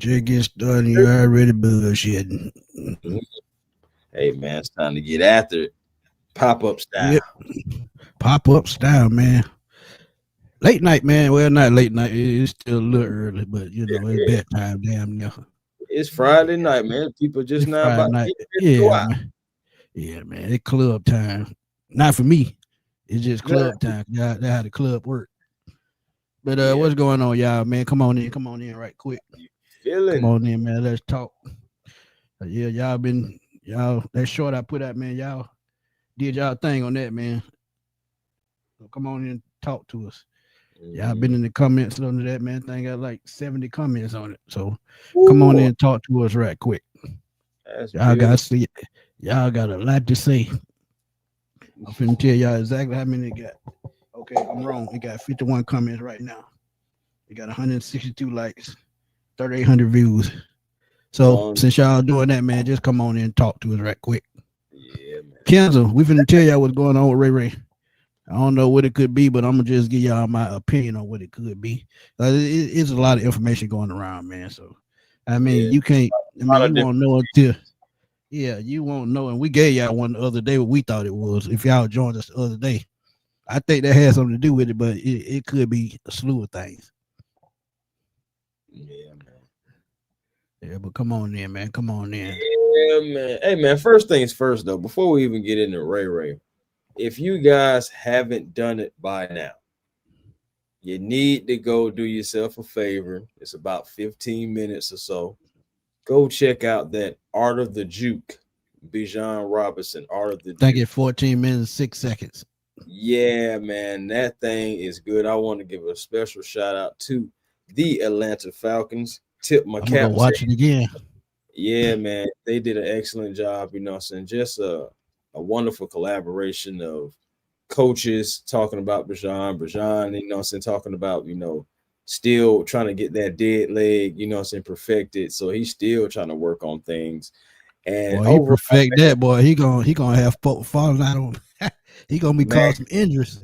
just get started. You already bullshitting. Hey man, it's time to get after it. Pop-up style. Yep. Pop-up style, man. Late night, man. Well, not late night. It's still a little early, but it's bedtime. Damn near. It's Friday night, man. People just It's now Friday about to night. get ready to go out. Man. Yeah, man. It's club time. Not for me. It's just club time. That's how the club work. But what's going on, y'all, man? Come on in right quick. Come on in, man. Let's talk. Y'all that short I put out, man. Y'all did y'all thing on that, man. So come on in and talk to us. Y'all been in the comments under that, man. Thing got like 70 comments on it. So come on in and talk to us right quick. Y'all got a lot to say. I'm finna tell y'all exactly how many it got. Okay, I'm wrong. It got 51 comments right now. It got 162 likes, 3,800 views. So since y'all doing that, man, just come on in and talk to us right quick. Yeah, man. Kenzo, we finna tell y'all what's going on with Ray Ray. I don't know what it could be, but I'm gonna just give y'all my opinion on what it could be. It's a lot of information going around, man. So I mean, you can't. I mean, you won't know until. Yeah, you won't know. And we gave y'all one the other day what we thought it was. If y'all joined us the other day, I think that has something to do with it, but it could be a slew of things. Yeah, man. Yeah, but come on in, man. Come on in. Yeah, man. Hey, man. First things first, though. Before we even get into Ray Ray, if you guys haven't done it by now, you need to go do yourself a favor. It's about 15 minutes or so. Go check out that Art of the Juke, Bijan Robinson, Art of the Juke. I think it's 14 minutes, 6 seconds. Yeah, man, that thing is good. I want to give a special shout out to the Atlanta Falcons. Tip my cap. I'm gonna watch it again. Yeah, man, they did an excellent job. You know, saying just a wonderful collaboration of coaches talking about Bijan, you know, saying talking about still trying to get that dead leg, saying perfected. So he's still trying to work on things. And he perfect that, boy. He gonna have falling out on. He gonna be causing injuries.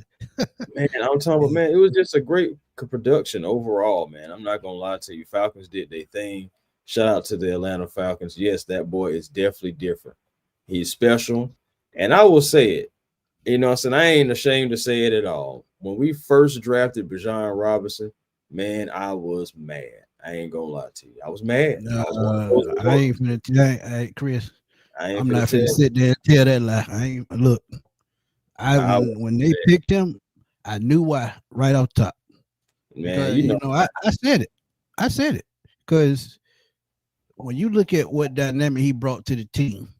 Man, I'm talking about, man, it was just a great production overall, man. I'm not gonna lie to you. Falcons did their thing. Shout out to the Atlanta Falcons. Yes, that boy is definitely different. He's special. And I will say it. You know, I ain't ashamed to say it at all. When we first drafted Bijan Robinson, man, I was mad. I ain't gonna lie to you. I was mad. I ain't finna Chris. I'm not finna sit there and tell that lie. I ain't look. When they picked him, I knew why right off top. Man, because, I said it. I said it because when you look at what dynamic he brought to the team,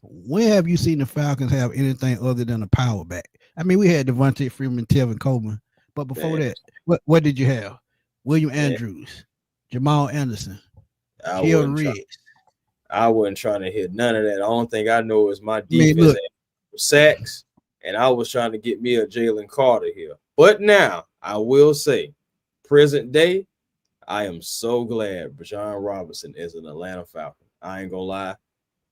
when have you seen the Falcons have anything other than a power back? I mean, we had Devontae Freeman, Tevin Coleman, but before that, what did you have? William Andrews, Jamal Anderson, Keldon Riggs. I wasn't trying to hit none of that. The only thing I know is my defense sacks, and I was trying to get me a Jalen Carter here. But now, I will say, present day, I am so glad Bijan Robinson is an Atlanta Falcon. I ain't gonna lie.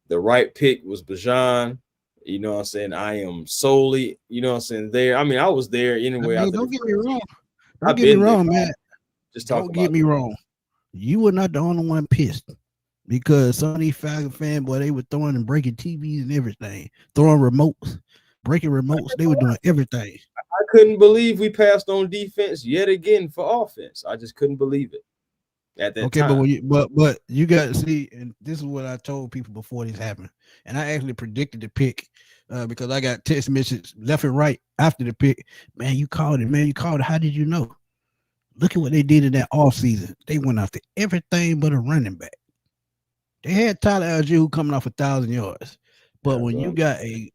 The right pick was Bijan. You know what I'm saying? I am solely, there. I mean, I was there anyway. Don't get me wrong. Don't get me wrong, man. Don't get me wrong. You were not the only one pissed because some of these Falcon fans, boy, they were throwing and breaking TVs and everything, throwing remotes, breaking remotes. They were doing everything. I couldn't believe we passed on defense yet again for offense. I just couldn't believe it at that time. But you got to see, and this is what I told people before this happened, and I actually predicted the pick because I got text messages left and right after the pick. Man, you called it. Man, you called it. How did you know? Look at what they did in that offseason. They went after everything but a running back. They had Tyler Algier coming off 1,000 yards, but when you got a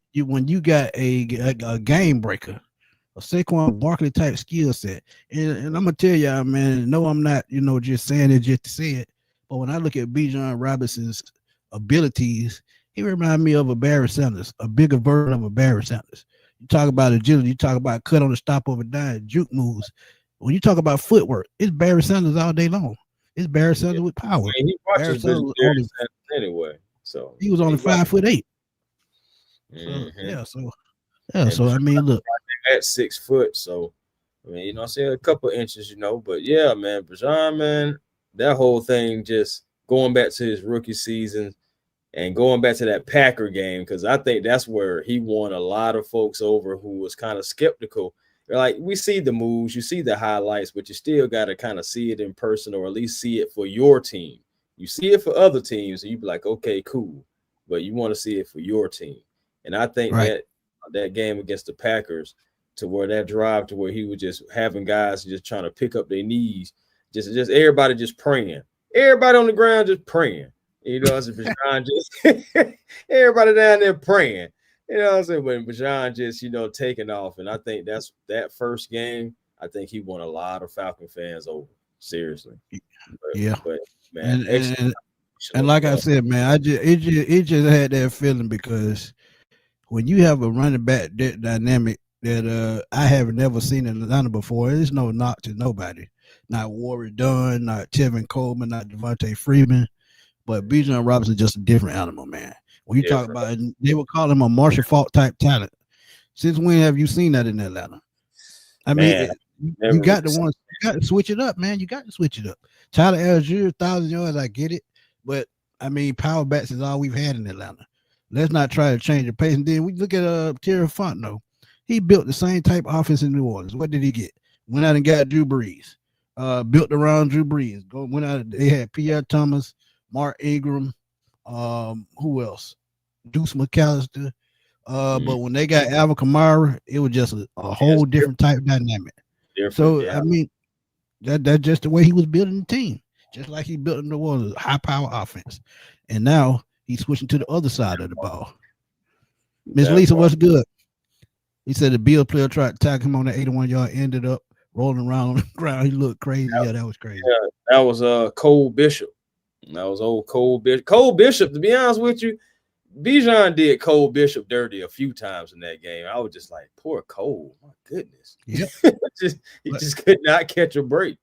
game breaker, a Saquon Barkley type skill set, and I'm gonna tell y'all, man. No, I'm not, just saying it just to say it. But when I look at Bijan Robinson's abilities, he reminds me of a Barry Sanders, a bigger version of a Barry Sanders. You talk about agility, you talk about cut on the stop over dime, juke moves. When you talk about footwork, it's Barry Sanders all day long. It's Barry Sanders with power. Man, he watches Barry Sanders anyway, so he was only 5'8". Mm-hmm. So I mean, look, at 6 foot, so I mean, I'm saying a couple inches, but yeah, man, Bijan, man, that whole thing just going back to his rookie season and going back to that Packer game, because I think that's where he won a lot of folks over who was kind of skeptical. They're like, we see the moves, you see the highlights, but you still got to kind of see it in person, or at least see it for your team. You see it for other teams, and you be like, okay, cool, but you want to see it for your team. And I think that game against the Packers, to where that drive to where he was just having guys just trying to pick up their knees, just everybody just praying, everybody on the ground just praying. You know, as Bijan just everybody down there praying. You know what I'm saying? When Bijan just, taking off. And I think that's that first game, I think he won a lot of Falcon fans over. Seriously. But man, and like I said, man, it just had that feeling, because when you have a running back that dynamic that I have never seen in Atlanta before, there's no knock to nobody. Not Warrick Dunn, not Tevin Coleman, not Devontae Freeman, but Bijan Robinson is just a different animal, man. When you talk about it, they would call him a Marshall Faulk type talent. Since when have you seen that in Atlanta? I mean, you got to switch it up, man. You got to switch it up. Tyler Algier, 1,000 yards, I get it. But, I mean, power backs is all we've had in Atlanta. Let's not try to change the pace. And then we look at Terry Fontenot. He built the same type of offense in New Orleans. What did he get? Went out and got Drew Brees. Built around Drew Brees. Went out. They had Pierre Thomas, Mark Ingram, who else? Deuce McAllister. But when they got Alvin Kamara, it was just a whole different type of dynamic. I mean, that's just the way he was building the team. Just like he built in New Orleans, high power offense. And now he's switching to the other side of the ball. Miss Lisa, what's good? He said the Bill player tried to tackle him on the 81-yard, ended up rolling around on the ground. He looked crazy. Yeah, that was crazy. Yeah, that was Cole Bishop. That was old Cole Bishop. Cole Bishop, to be honest with you, Bijan did Cole Bishop dirty a few times in that game. I was just like, poor Cole. My goodness. Yeah. he just could not catch a break.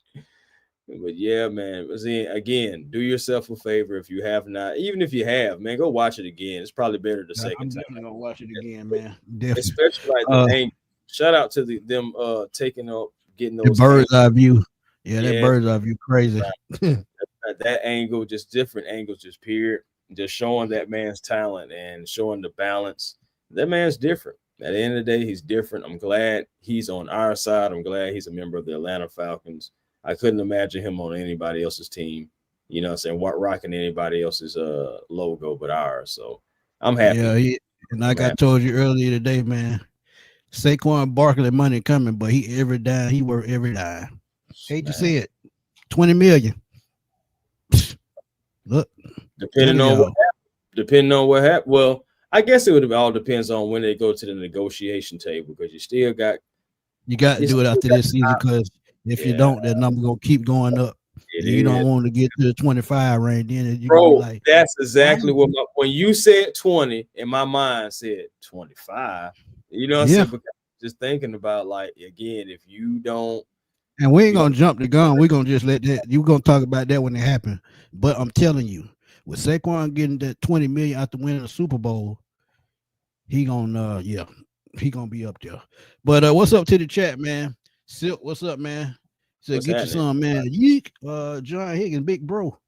But yeah, man. Again, do yourself a favor if you have not. Even if you have, man, go watch it again. It's probably better the second time. I'm gonna watch it again, man. Definitely. Especially like the angle. Shout out to them taking up, getting those the bird's eye view. Yeah, that bird's eye view crazy. That angle, just different angles, just period. Just showing that man's talent and showing the balance. That man's different. At the end of the day, he's different. I'm glad he's on our side. I'm glad he's a member of the Atlanta Falcons. I couldn't imagine him on anybody else's team, you know what I'm saying, rocking anybody else's logo but ours. So I'm happy. Yeah, and like I told you earlier today, man, Saquon Barkley money coming, but he worth every dime. Hate to see it. $20 million. Look. Depending on what happened. Well, I guess it would all depends on when they go to the negotiation table, because you still got to do it after this season, because if you don't, that number gonna keep going up. You don't want to get to the 25 range. Then that's exactly what when you said 20, in my mind said 25. You know what I'm saying? Because just thinking about, like, again, if you don't. And we ain't gonna jump the gun. We're gonna just let that. You're gonna talk about that when it happens. But I'm telling you, with Saquon getting that $20 million after winning the Super Bowl, he gonna be up there. But what's up to the chat, man? Silk, what's up, man? Said, get your son, man. Yeek, John Higgins, big bro.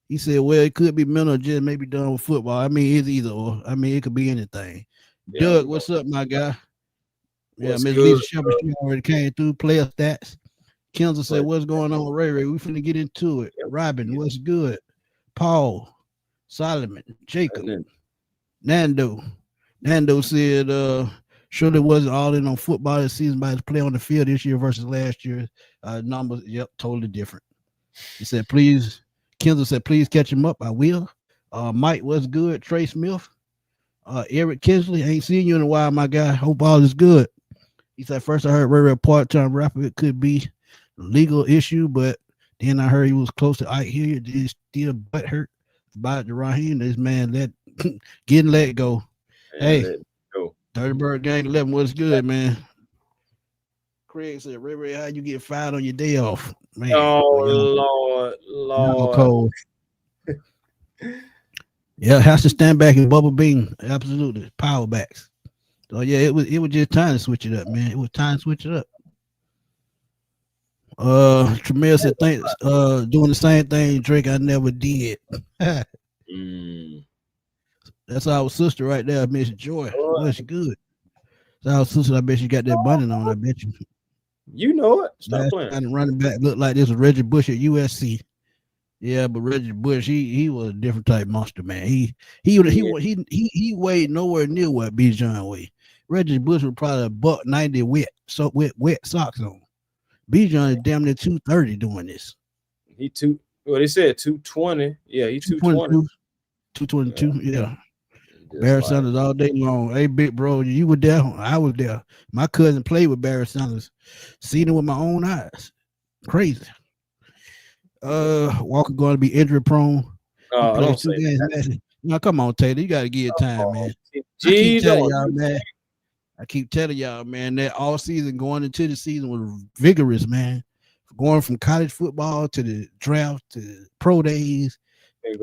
He said, well, it could be mental, just maybe done with football. I mean, it's either or. I mean, it could be anything. Yeah, Doug, what's up, my guy? Miss Lisa Shepard already came through. Player stats. Kenza said, what's going on, Ray Ray? We finna get into it. Robin, what's good? Paul, Solomon, Jacob, Nando. Nando said, surely wasn't all in on football this season by his play on the field this year versus last year. Numbers, totally different. He said, please, Kenza said, please catch him up. I will. Mike, what's good? Trey Smith, Eric Kinsley, ain't seen you in a while, my guy. Hope all is good. He said, first I heard Ray Ray part-time rapper. It could be a legal issue, but then I heard he was close to Ike here. He's still butt hurt about the Raheem. This man getting let go. Hey, Dirty Bird Gang 11, what's good, man? Craig said, Ray Ray, how you get fired on your day off? Man, Lord. Cold. Yeah, has to stand back and bubble bean. Absolutely. Power backs. So yeah, it was just time to switch it up, man. It was time to switch it up. Tremel said thanks. Doing the same thing, Drake. I never did. That's our sister right there, Miss Joy. What's good? That's our sister. I bet she got that bunny on. I bet you. You know it. Stop Last playing. time running back looked like this was Reggie Bush at USC. Yeah, but Reggie Bush, he was a different type monster, man. He weighed nowhere near what Bijan weighed. Reggie Bush was probably a $190 wet socks on. Bijan is damn near 230 doing this. They said 220. Yeah, he 220. 222, yeah. Barry Sanders all day long. Hey, big bro, you were there. I was there. My cousin played with Barry Sanders. Seen him with my own eyes. Crazy. Walker going to be injury prone. I don't say that. No, come on, Taylor. You got to give it time, man. I keep telling y'all, man, that all season going into the season was vigorous, man. Going from college football to the draft to pro days,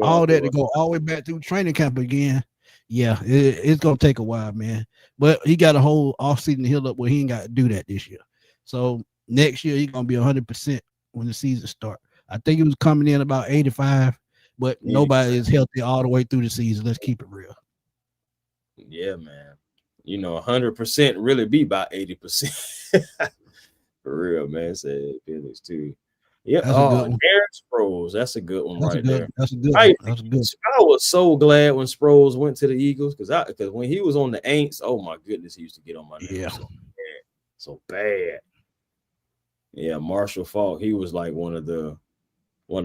all that to go all the way back through training camp again. Yeah, it's gonna take a while, man. But he got a whole off season to heal up where he ain't got to do that this year. So next year he's gonna be 100% when the season starts. I think he was coming in about 85, but nobody is healthy all the way through the season. Let's keep it real. Yeah, man. 100% really be about 80%. For real, man. Say Felix too. Yeah. Darren Sproles. That's a good one there. That's a good one. That's good. I was so glad when Sproles went to the Eagles because when he was on the Aints, oh my goodness, he used to get on my nerves. Yeah. So bad. Yeah, Marshall Faulk. He was like one of the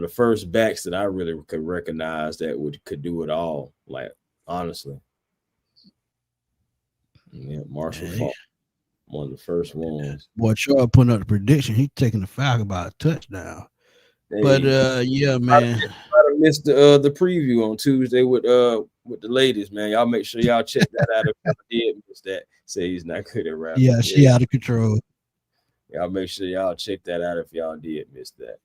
first backs that I really could recognize that could do it all. Like honestly. Yeah, Marshall Faulk. One of the first ones. Boy, Charles putting up the prediction. He's taking the Falcons by a touchdown. But yeah, man. I missed the preview on Tuesday with the ladies, man. Y'all make sure y'all check that out if you did miss that. Say he's not good at rapping. Yeah, she out of control. Y'all make sure y'all check that out if y'all did miss that.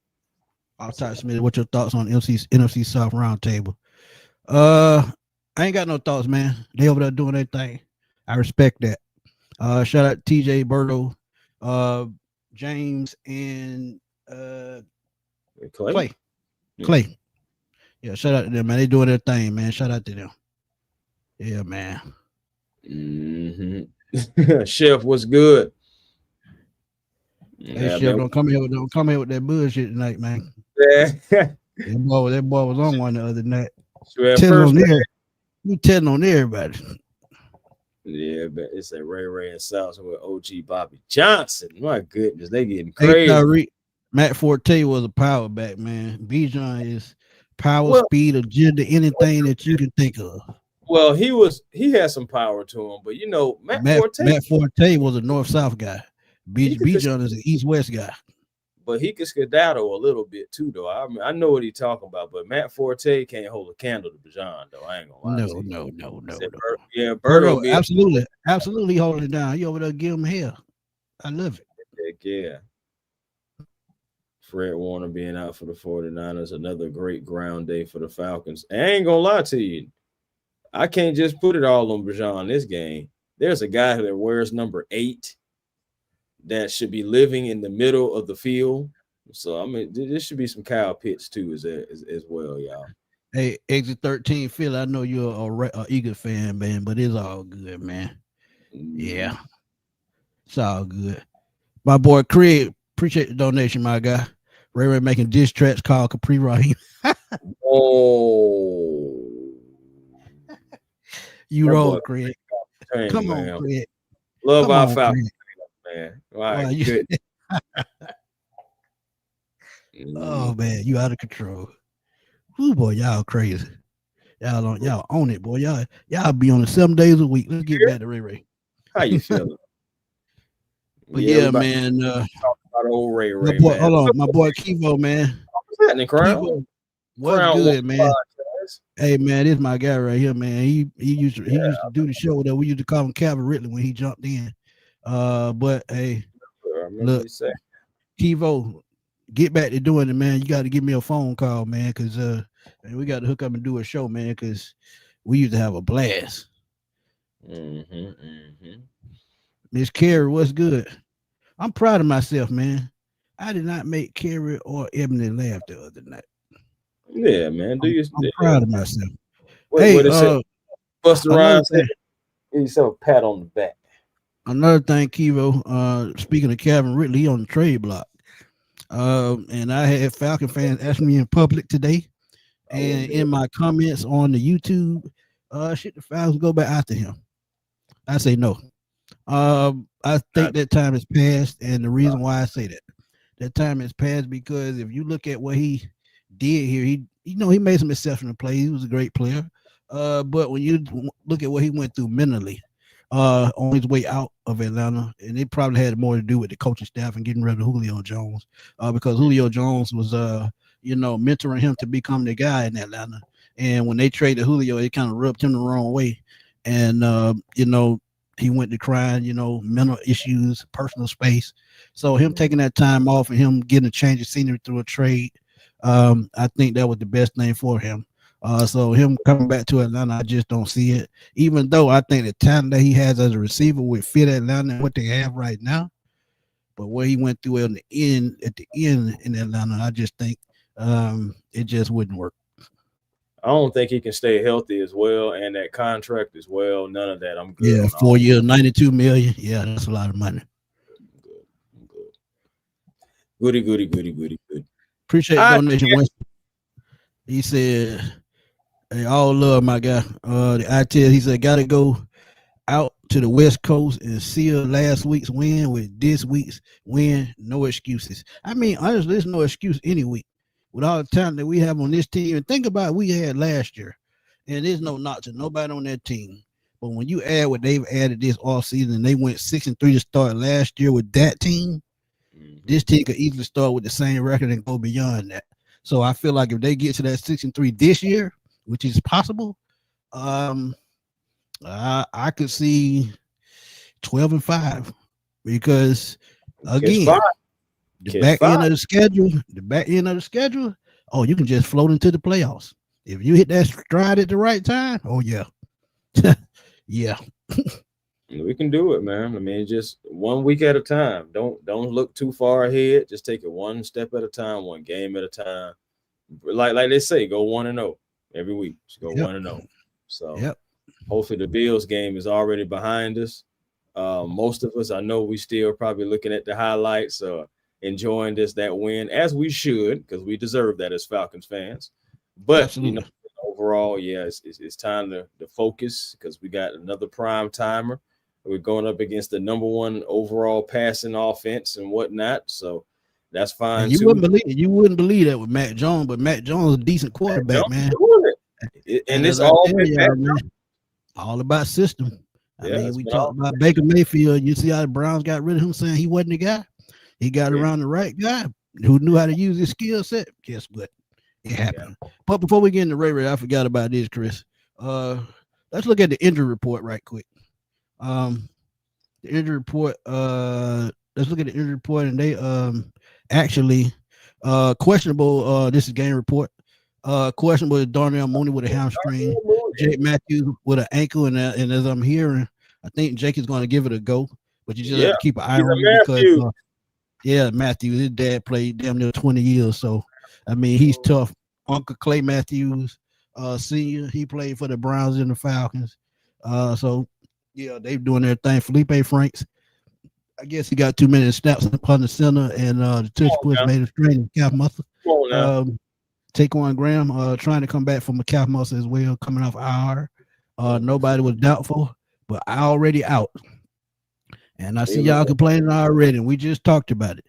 I'll talk to Smitty. What's your thoughts on NFC South roundtable? I ain't got no thoughts, man. They over there doing their thing. I respect that. Shout out to TJ Berto, James, and Clay. Clay. Yeah, shout out to them, man. They doing their thing, man. Shout out to them. Yeah, man. Mm-hmm. Chef, what's good? Hey, Chef, don't come here with that bullshit tonight, man. Yeah. that boy was on one the other night. You telling on everybody. Yeah, but it's a Ray Ray and South with OG Bobby Johnson. My goodness, they getting crazy. Matt Forte was a power back, man. Bijan is power, speed, agenda, anything that you can think of. Well, he had some power to him, but Matt Forte was a north-south guy. Bijan is an east-west guy. But he could skedaddle a little bit too, though. I know what he's talking about, but Matt Forte can't hold a candle to Bijan, though. I ain't gonna lie. No. Yeah, Berto, absolutely holding it down. You over there give him hell. I love it. Yeah. Fred Warner being out for the 49ers, another great ground day for the Falcons. I ain't gonna lie to you. I can't just put it all on Bijan this game. There's a guy that wears number 8 that should be living in the middle of the field. So, I mean, there should be some Kyle Pitts, too, as well, y'all. Hey, Exit 13, Phil, I know you're a Eagle fan, man, but it's all good, man. Yeah. It's all good. My boy Craig, appreciate the donation, my guy. Ray Ray making diss tracks called Capri Raheem. Oh. You roll, Craig. Come on, Craig. Love our Falcons. Man. Wow, good. Oh man, you out of control. Ooh, boy, y'all crazy. Y'all own it, boy. Y'all be on it 7 days a week. Let's get back to Ray Ray. How you feeling? But yeah, man. Talk about old Ray Ray. Hold on, my boy Kivo, man. What's happening, Crown? What's good, man? Hey man, this is my guy right here, man. He used to do the show that we used to call him Calvin Ridley when he jumped in. But hey, look, Kivo, get back to doing it, man. You got to give me a phone call, man, because we got to hook up and do a show, man, because we used to have a blast. Miss Carey, what's good? I'm proud of myself, man. I did not make Kerry or Ebony laugh the other night. Yeah, man. I'm proud of myself. What it said? Busta Rhymes said he said a pat on the back. Another thing, Kivo, speaking of Calvin Ridley, he on the trade block. And I had Falcon fans ask me in public today, and in my comments on the YouTube, should the Falcons go back after him? I say no. I think that time has passed, and the reason why I say that time has passed because if you look at what he did here, he made some exceptional plays. He was a great player. But when you look at what he went through mentally, on his way out of Atlanta, and it probably had more to do with the coaching staff and getting rid of Julio Jones, because Julio Jones was, mentoring him to become the guy in Atlanta. And when they traded Julio, it kind of rubbed him the wrong way. And, he went to crying, mental issues, personal space. So him taking that time off and him getting a change of scenery through a trade, I think that was the best thing for him. So him coming back to Atlanta, I just don't see it. Even though I think the talent that he has as a receiver would fit Atlanta and what they have right now, but what he went through at the end in Atlanta, I just think it just wouldn't work. I don't think he can stay healthy as well, and that contract as well. None of that. I'm good. Yeah, 4 years, $92 million. Yeah, that's a lot of money. I'm good. Goody. Appreciate the donation. He said, "Hey, all love, my guy." He said, "Got to go out to the West Coast and seal last week's win with this week's win. No excuses." I mean, honestly, there's no excuse any week with all the talent that we have on this team. And think about what we had last year, and there's no knock to nobody on that team. But when you add what they've added this offseason, and they went 6-3 to start last year with that team, this team could easily start with the same record and go beyond that. So I feel like if they get to that 6-3 this year, which is possible, I could see 12-5 because again, the back end of the schedule, oh, you can just float into the playoffs if you hit that stride at the right time. Oh yeah, yeah. We can do it, man. I mean, just 1 week at a time. Don't look too far ahead. Just take it one step at a time, one game at a time. Like they say, go 1-0 every week. Just go 1-0. So hopefully the Bills game is already behind us. Most of us, I know we still probably looking at the highlights, enjoying that win, as we should, because we deserve that as Falcons fans. But absolutely. Overall, it's time to focus because we got another prime timer. We're going up against the number one overall passing offense and whatnot, so that's fine. And you wouldn't believe that with Mac Jones, but Mac Jones is a decent quarterback, man. And it's all about system. I mean, we talked about Baker Mayfield. You see how the Browns got rid of him, saying he wasn't the guy. He got around the right guy who knew how to use his skill set. Guess what? It happened. But before we get into Ray Ray, I forgot about this, Chris. Let's look at the injury report right quick. The injury report. Let's look at the injury report, and they actually questionable. This is game report. Questionable is Darnell Mooney with a hamstring, Jake Matthews with an ankle, and as I'm hearing, I think Jake is going to give it a go, but you just have to keep an eye on it because Matthews, his dad played damn near 20 years, so I mean he's tough. Uncle Clay Matthews, senior, he played for the Browns and the Falcons, so they're doing their thing. Felipe Franks, I guess he got 2 minutes snaps upon the center, and the touch push made a strain in calf muscle. Taquan Graham trying to come back from a calf muscle as well, coming off IR. Nobody was doubtful, but already out. And I see y'all complaining already, and we just talked about it.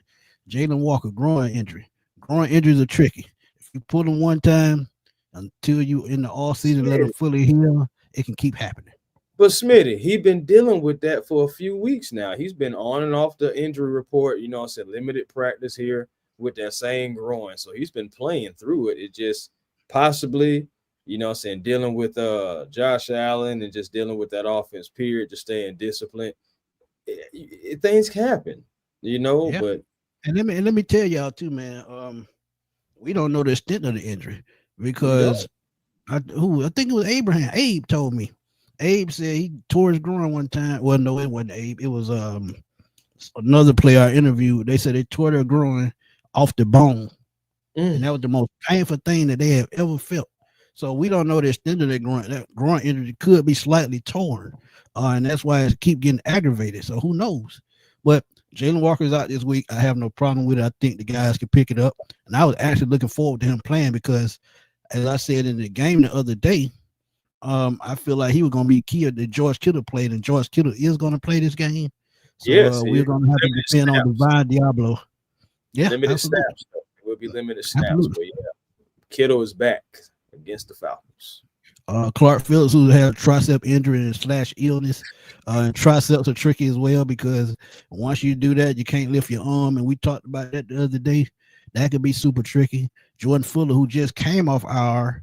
Jalen Walker, groin injury. Groin injuries are tricky. If you pull them one time until you in the all season let them fully heal, it can keep happening. But Smitty, he's been dealing with that for a few weeks now. He's been on and off the injury report. Limited practice here with that same groin. So he's been playing through it. It just possibly, dealing with Josh Allen and just dealing with that offense period, just staying disciplined. Things happen, but and let me tell y'all too, man. We don't know the extent of the injury because I think it was Abraham. Abe told me. Abe said he tore his groin one time. Well, no, it wasn't Abe. It was another player I interviewed. They said they tore their groin off the bone. And that was the most painful thing that they have ever felt. So we don't know the extent of that groin. That groin injury could be slightly torn, and that's why it keep getting aggravated. So who knows? But Jalen Walker's out this week. I have no problem with it. I think the guys can pick it up. And I was actually looking forward to him playing because, as I said in the game the other day, I feel like he was going to be key that George Kittle played, and George Kittle is going to play this game. So we're going to have to depend on Divine Diablo. Yeah, limited snaps. It will be limited snaps. But yeah, Kittle is back against the Falcons. Clark Phillips, who had a tricep injury / illness, and triceps are tricky as well because once you do that, you can't lift your arm. And we talked about that the other day. That could be super tricky. Jordan Fuller, who just came off our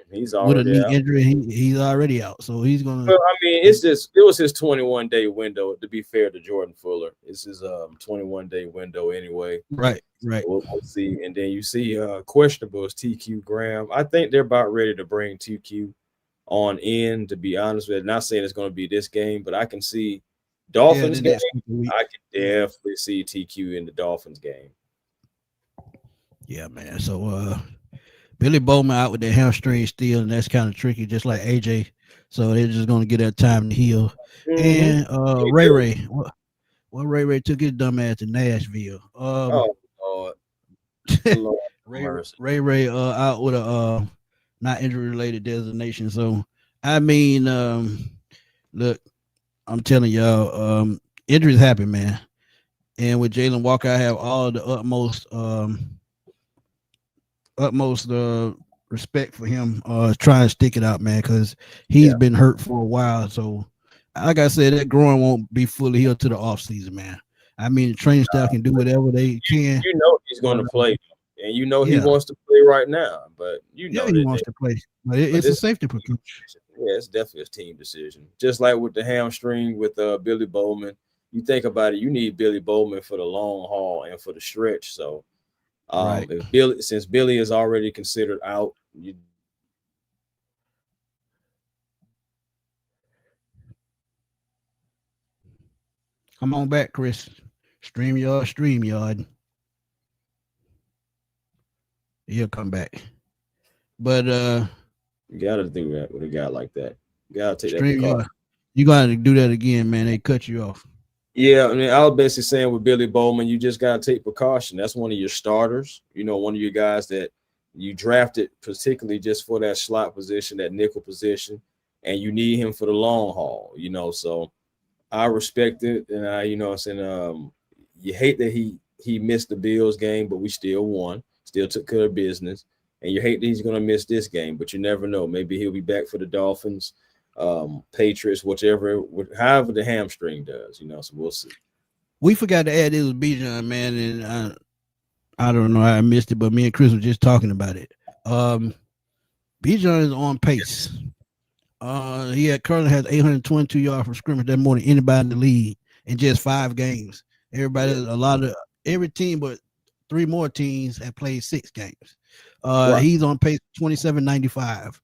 he's already with a knee out. injury, he's already out. So he's gonna. Well, I mean, it was his 21-day window. To be fair to Jordan Fuller, it's his 21-day window anyway. Right. We'll see. And then you see questionable is TQ Graham. I think they're about ready to bring TQ on in, to be honest with you. Not saying it's going to be this game, but I can see Dolphins game. I can definitely see TQ in the Dolphins game. Yeah, man. So Billy Bowman out with that hamstring still, and that's kind of tricky, just like AJ. So they're just going to get that time to heal. And Ray Ray, Ray Ray took his dumb ass to Nashville. Lord. Ray Ray out with a not injury related designation. So I mean, look, I'm telling y'all, injuries happen, man. And with Jalen Walker, I have all the utmost respect for him trying to stick it out, man, because he's been hurt for a while. So like I said, that groin won't be fully healed to the off season, man. I mean, the training staff can do whatever they can. You know he's going to play, and you know he wants to play right now. But you know he wants to play. But it's a safety precaution. Yeah, it's definitely a team decision. Just like with the hamstring with Billy Bowman, you think about it, you need Billy Bowman for the long haul and for the stretch. So since Billy is already considered out, come on back, Chris. StreamYard. He'll come back. But you gotta do that with a guy like that. You gotta take that. You gotta do that again, man. They cut you off. Yeah, I mean, I was basically saying with Billy Bowman, you just gotta take precaution. That's one of your starters. You know, one of your guys that you drafted particularly just for that slot position, that nickel position, and you need him for the long haul. You know, so I respect it, and you hate that he missed the Bills game, but we still won, still took care of business. And you hate that he's going to miss this game, but you never know. Maybe he'll be back for the Dolphins, Patriots, however the hamstring does, you know, so we'll see. We forgot to add this with Bijan, man, and I don't know how I missed it, but me and Chris were just talking about it. Bijan is on pace. He currently has 822 yards from scrimmage. That's more than anybody in the league in just 5 games. Every team but 3 more teams have played 6 games. He's on pace 27.95.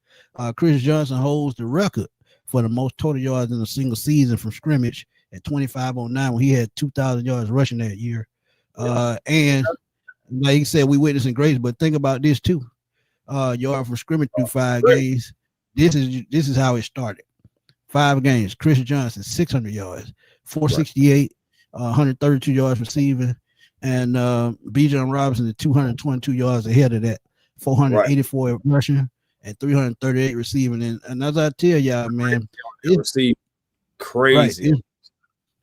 Chris Johnson holds the record for the most total yards in a single season from scrimmage at 25.09 when he had 2,000 yards rushing that year. And like he said, we witnessing grace, but think about this too. Yard from scrimmage through 5 games. This is how it started. 5 games. Chris Johnson, 600 yards, 468, 132 yards receiving. And Bijan Robinson is 222 yards ahead of that, 484 rushing and 338 receiving. And as I tell y'all, man, it's crazy. Right,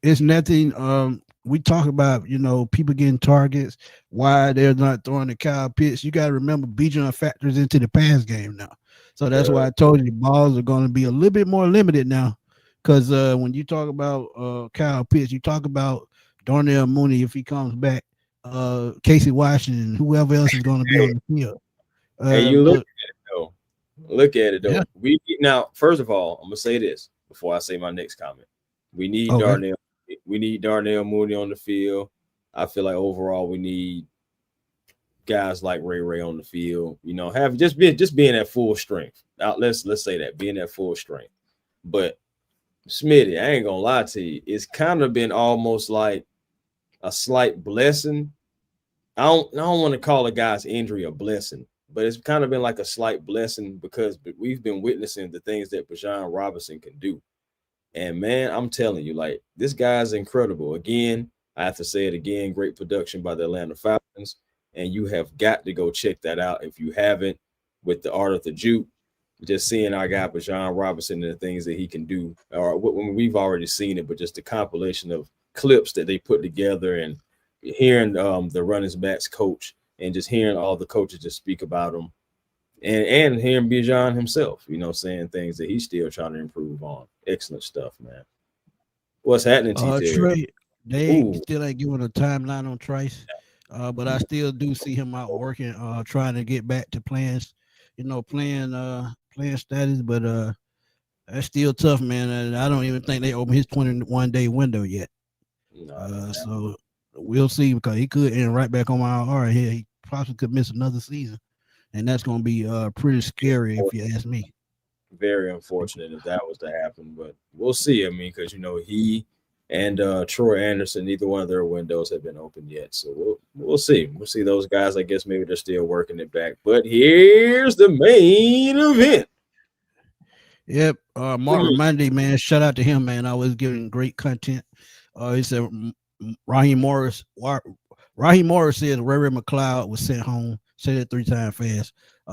it's nothing. We talk about, you know, people getting targets, why they're not throwing the Kyle Pitts. You got to remember Bijan factors into the pass game now. So that's why I told you the balls are going to be a little bit more limited now. Because when you talk about Kyle Pitts, you talk about Darnell Mooney if he comes back, Casey Washington, whoever else is going to be on the field. And you look at it though. Yeah. Now, first of all, I'm gonna say this before I say my next comment. We need Darnell. We need Darnell Mooney on the field. I feel like overall we need guys like Ray Ray on the field. You know, have just being at full strength. Now, let's say that being at full strength. But Smitty, I ain't gonna lie to you, it's kind of been almost like a slight blessing I don't want to call a guy's injury a blessing, but it's kind of been like a slight blessing because we've been witnessing the things that Bijan Robinson can do. And man, I'm telling you, like, this guy's incredible. Again, I have to say it again, great production by the Atlanta Falcons. And you have got to go check that out if you haven't, with the art of the juke. Just seeing our guy Bijan Robinson and the things that he can do. Or when we've already seen it, but just the compilation of clips that they put together and hearing the running backs coach and just hearing all the coaches just speak about him. And hearing Bijan himself, saying things that he's still trying to improve on. Excellent stuff, man. What's happening, T. Trey, they still ain't giving a timeline on Trice, but I still do see him out working, trying to get back to playing status. But that's still tough, man. And I don't even think they open his 21-day window yet. So we'll see, because he could end right back on my IR here. He possibly could miss another season. And that's going to be pretty scary if you ask me. Very unfortunate if that was to happen, but we'll see. I mean, because, he and Troy Anderson, neither one of their windows have been open yet. So we'll see. We'll see those guys. I guess maybe they're still working it back. But here's the main event. Yep. Mark Monday, man. Shout out to him, man. I was giving great content. He said Raheem Morris said Ray Ray McCloud was sent home. Said it 3 times fast.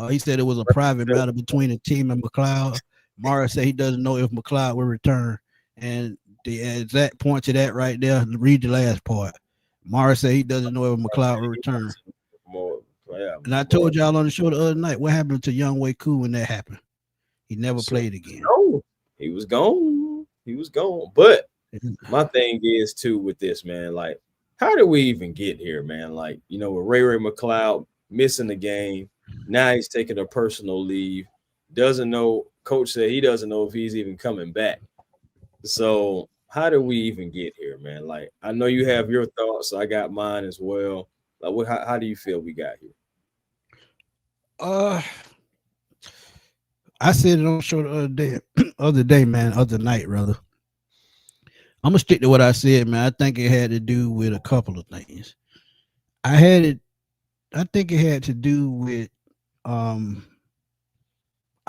He said it was a private matter between the team and McCloud. Morris said he doesn't know if McCloud will return. And the exact point to that right there, read the last part. Morris said he doesn't know if McCloud will return. And I told y'all on the show the other night, what happened to Young Way Koo when that happened? He never played again. No, he was gone. But my thing is, too, with this, man, like, how did we even get here, man? Like, with Ray Ray McCloud missing the game. Now he's taking a personal leave. Doesn't know. Coach said he doesn't know if he's even coming back. So how did we even get here, man? Like, I know you have your thoughts. I got mine as well. Like, how do you feel we got here? I said it on the show the other night, rather. I'm gonna stick to what I said, man. I think it had to do with a couple of things. I think it had to do with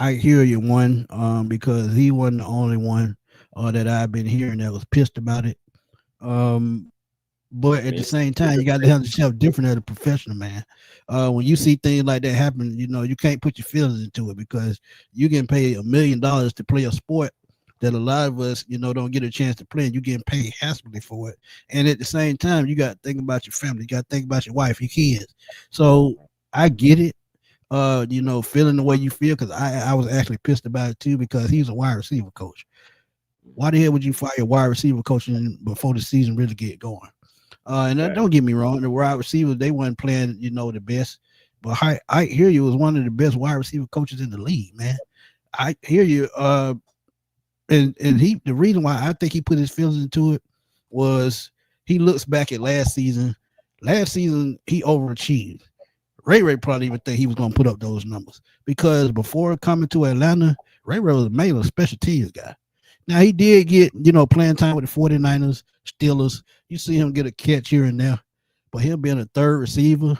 I hear you one, because he wasn't the only one that I've been hearing that was pissed about it. But at the same time, you got to have yourself different as a professional, man. When you see things like that happen, you can't put your feelings into it, because you getting paid $1 million to play a sport that a lot of us, don't get a chance to play, and you getting paid handsomely for it. And at the same time, you got to think about your family. You got to think about your wife, your kids. So I get it, feeling the way you feel, because I was actually pissed about it too, because he's a wide receiver coach. Why the hell would you fire a wide receiver coach before the season really get going? And don't get me wrong, the wide receivers, they weren't playing, the best. But I hear you was one of the best wide receiver coaches in the league, man. I hear you. And the reason why I think he put his feelings into it was he looks back at last season. Last season, he overachieved. Ray Ray probably even think he was going to put up those numbers, because before coming to Atlanta, Ray Ray was mainly a special teams guy. Now, he did get, playing time with the 49ers, Steelers. You see him get a catch here and there, but him being a third receiver,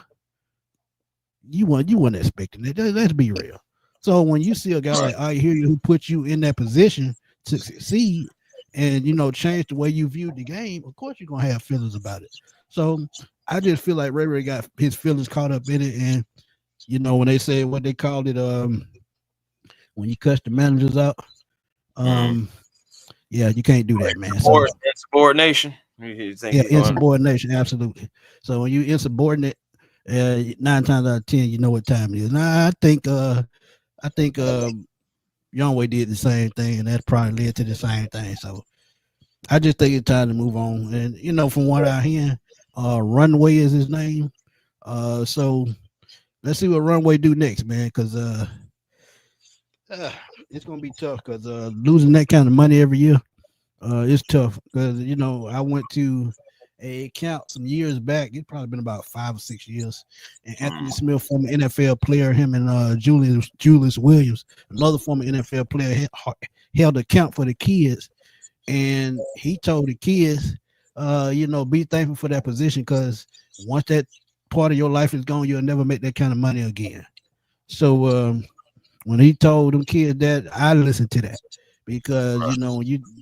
you weren't expecting it. Let's be real. So when you see a guy like I hear you, who puts you in that position to succeed and, change the way you view the game, of course you're going to have feelings about it. So I just feel like Ray Ray got his feelings caught up in it. And, when they say what they called it, when you cuss the managers out, yeah, you can't do that, man. So, insubordination. Insubordination, absolutely. So when you insubordinate, 9 times out of 10, you know what time it is. Now I think Young Way did the same thing, and that probably led to the same thing. So I just think it's time to move on. And from what I hear, Runway is his name. So let's see what Runway do next, man, because it's gonna be tough, because losing that kind of money every year, it's tough. Because I went to a count some years back. It's probably been about 5 or 6 years. And Anthony Smith, former NFL player, him and Julius Williams, another former NFL player, held a count for the kids, and he told the kids, be thankful for that position, because once that part of your life is gone, you'll never make that kind of money again. So when he told them kids that, I listened to that because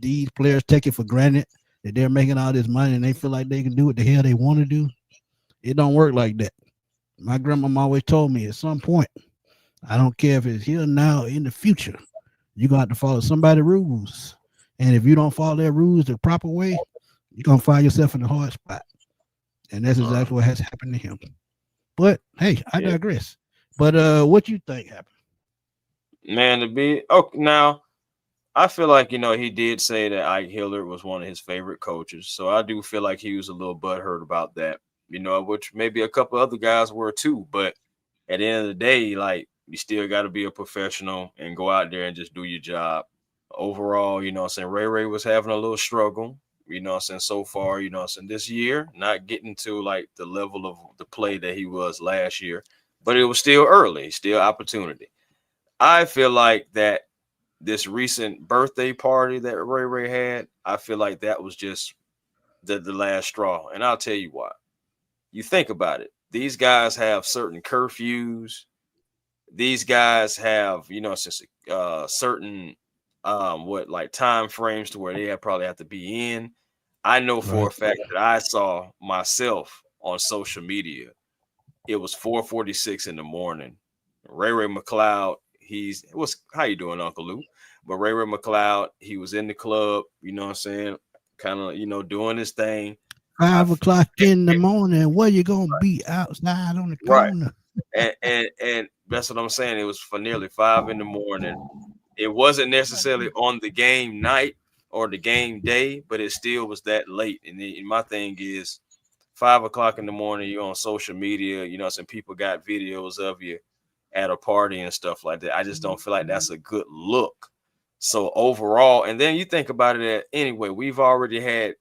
these players take it for granted that they're making all this money and they feel like they can do what the hell they want to do. It don't work like that. My grandmama always told me at some point, I don't care if it's here now or in the future, you're gonna have to follow somebody's rules. And if you don't follow their rules the proper way, you're gonna find yourself in a hard spot. And that's exactly what has happened to him. But hey, I digress. But what you think happened? Man, now I feel like he did say that Ike Hillard was one of his favorite coaches. So I do feel like he was a little butthurt about that, which maybe a couple other guys were too. But at the end of the day, like, you still got to be a professional and go out there and just do your job. Overall, Ray Ray was having a little struggle, so far, this year, not getting to like the level of the play that he was last year, but it was still early, still opportunity. I feel like that this recent birthday party that Ray Ray had, I feel like that was just the last straw. And I'll tell you why. You think about it. These guys have certain curfews. These guys have, certain time frames to where they probably have to be in. I know for a fact that I saw myself on social media. It was 4:46 in the morning. Ray Ray McCloud, how you doing, Uncle Lou? But Ray Ray McCloud, he was in the club, kind of, doing his thing. 5 o'clock in the morning. Where you gonna be outside on the corner? And that's what I'm saying. It was for nearly 5 in the morning. It wasn't necessarily on the game night or the game day, but it still was that late. And my thing is, 5 o'clock in the morning, you're on social media. Some people got videos of you at a party and stuff like that. I just don't feel like that's a good look. So overall, and then you think about it anyway, we've already had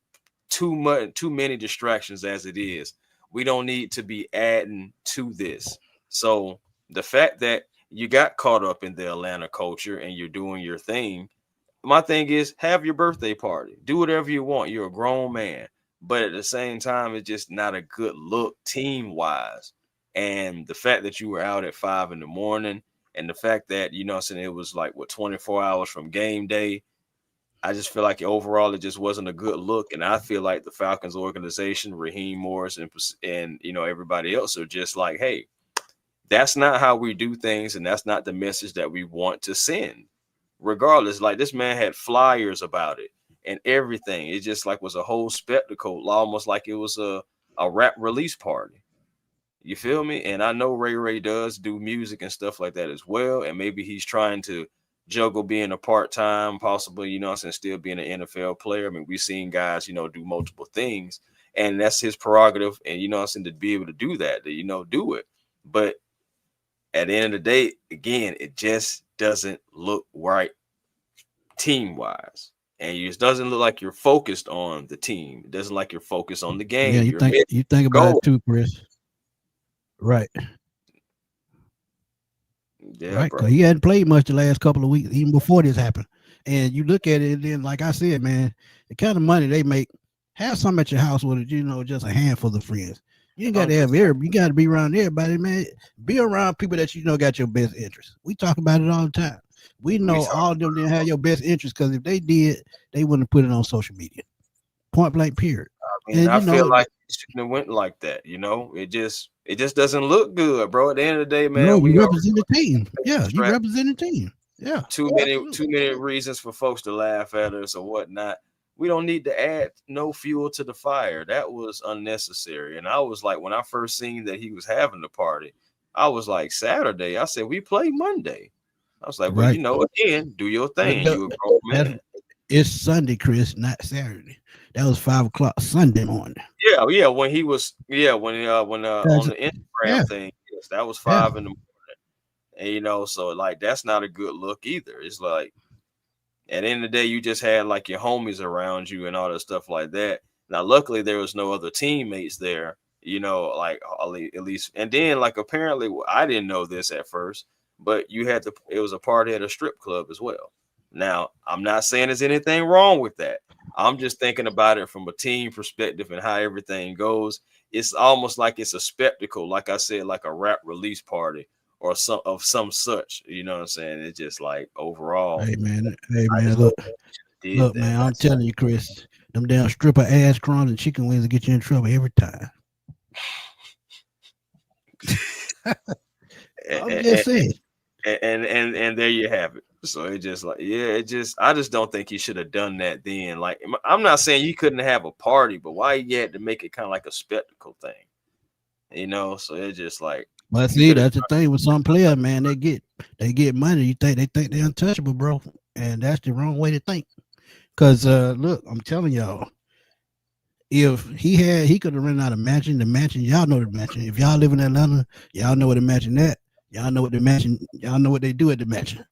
too many distractions as it is. We don't need to be adding to this. So the fact that you got caught up in the Atlanta culture and you're doing your thing, my thing is, have your birthday party. Do whatever you want. You're a grown man. But at the same time, it's just not a good look team-wise. And the fact that you were out at 5 in the morning and the fact that, it was like, 24 hours from game day, I just feel like overall it just wasn't a good look. And I feel like the Falcons organization, Raheem Morris and everybody else are just like, hey, that's not how we do things. And that's not the message that we want to send. Regardless, like, this man had flyers about it and everything. It just like was a whole spectacle, almost like it was a rap release party. You feel me? And I know Ray Ray does do music and stuff like that as well. And maybe he's trying to juggle being a part-time, possibly, still being an NFL player. I mean, we've seen guys, do multiple things, and that's his prerogative. And, to be able to do that, do it. But at the end of the day, again, it just doesn't look right team-wise. And it doesn't look like you're focused on the team. It doesn't like you're focused on the game. Yeah, you think about it too, Chris. Right. Yeah, right. Because he hadn't played much the last couple of weeks, even before this happened. And you look at it, and then, like I said, man, the kind of money they make, have some at your house with it, just a handful of friends. You ain't got to have you got to be around everybody, man. Be around people that got your best interest. We talk about it all the time. We know all of them didn't have your best interest, because if they did, they wouldn't put it on social media. Point blank, period. I feel like it shouldn't have went like that. It just doesn't look good, bro. At the end of the day, man, we represent the team. Yeah, you represent the team. Yeah. Too many reasons for folks to laugh at us or whatnot. We don't need to add no fuel to the fire. That was unnecessary. And I was like, when I first seen that he was having the party, I was like, Saturday. I said, we play Monday. I was like, well, again, do your thing. You a grown man. It's Sunday, Chris, not Saturday. That was 5 o'clock Sunday morning. Yeah. When he was, when on the Instagram thing, yes, that was 5 in the morning. And so like that's not a good look either. It's like at the end of the day, you just had like your homies around you and all that stuff like that. Now, luckily, there was no other teammates there, like at least. And then, like, apparently, I didn't know this at first, but it was a party at a strip club as well. Now, I'm not saying there's anything wrong with that. I'm just thinking about it from a team perspective and how everything goes. it's almost like it's a spectacle, like I said, like a rap release party or some such. You know what I'm saying? It's just like overall. Hey man, look, man. I'm telling you, Chris, them damn stripper ass crumbs and chicken wings will get you in trouble every time. I'm just saying. And there you have it. So it just like, I just don't think he should have done that then. Like, I'm not saying you couldn't have a party, but why you had to make it kind of like a spectacle thing, you know? So it's just like, but see, that's the thing with some players, man. They get money. You think they're untouchable, bro, and that's the wrong way to think. Cause look, I'm telling y'all, if he could have rented out a mansion. The mansion, y'all know the mansion. If y'all live in Atlanta, y'all know what the mansion at. Y'all know what the mansion. Y'all know what they do at the mansion.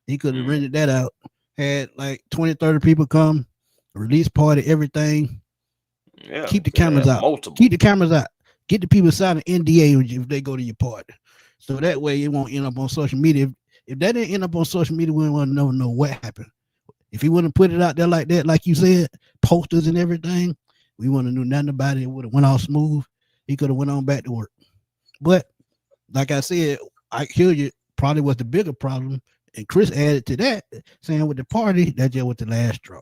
He could have rented that out. Had like 20, 30 people come, release party, everything. Yeah, keep the cameras out. Multiple. Keep the cameras out. Get the people sign an NDA if they go to your party, so that way it won't end up on social media. If that didn't end up on social media, we wouldn't know what happened. If he wouldn't put it out there like that, like you said, posters and everything, we wouldn't have knew nothing about it. It would have went all smooth. He could have went on back to work. But like I said, I hear you. Probably was the bigger problem. And Chris added to that, saying with the party, that just was the last straw.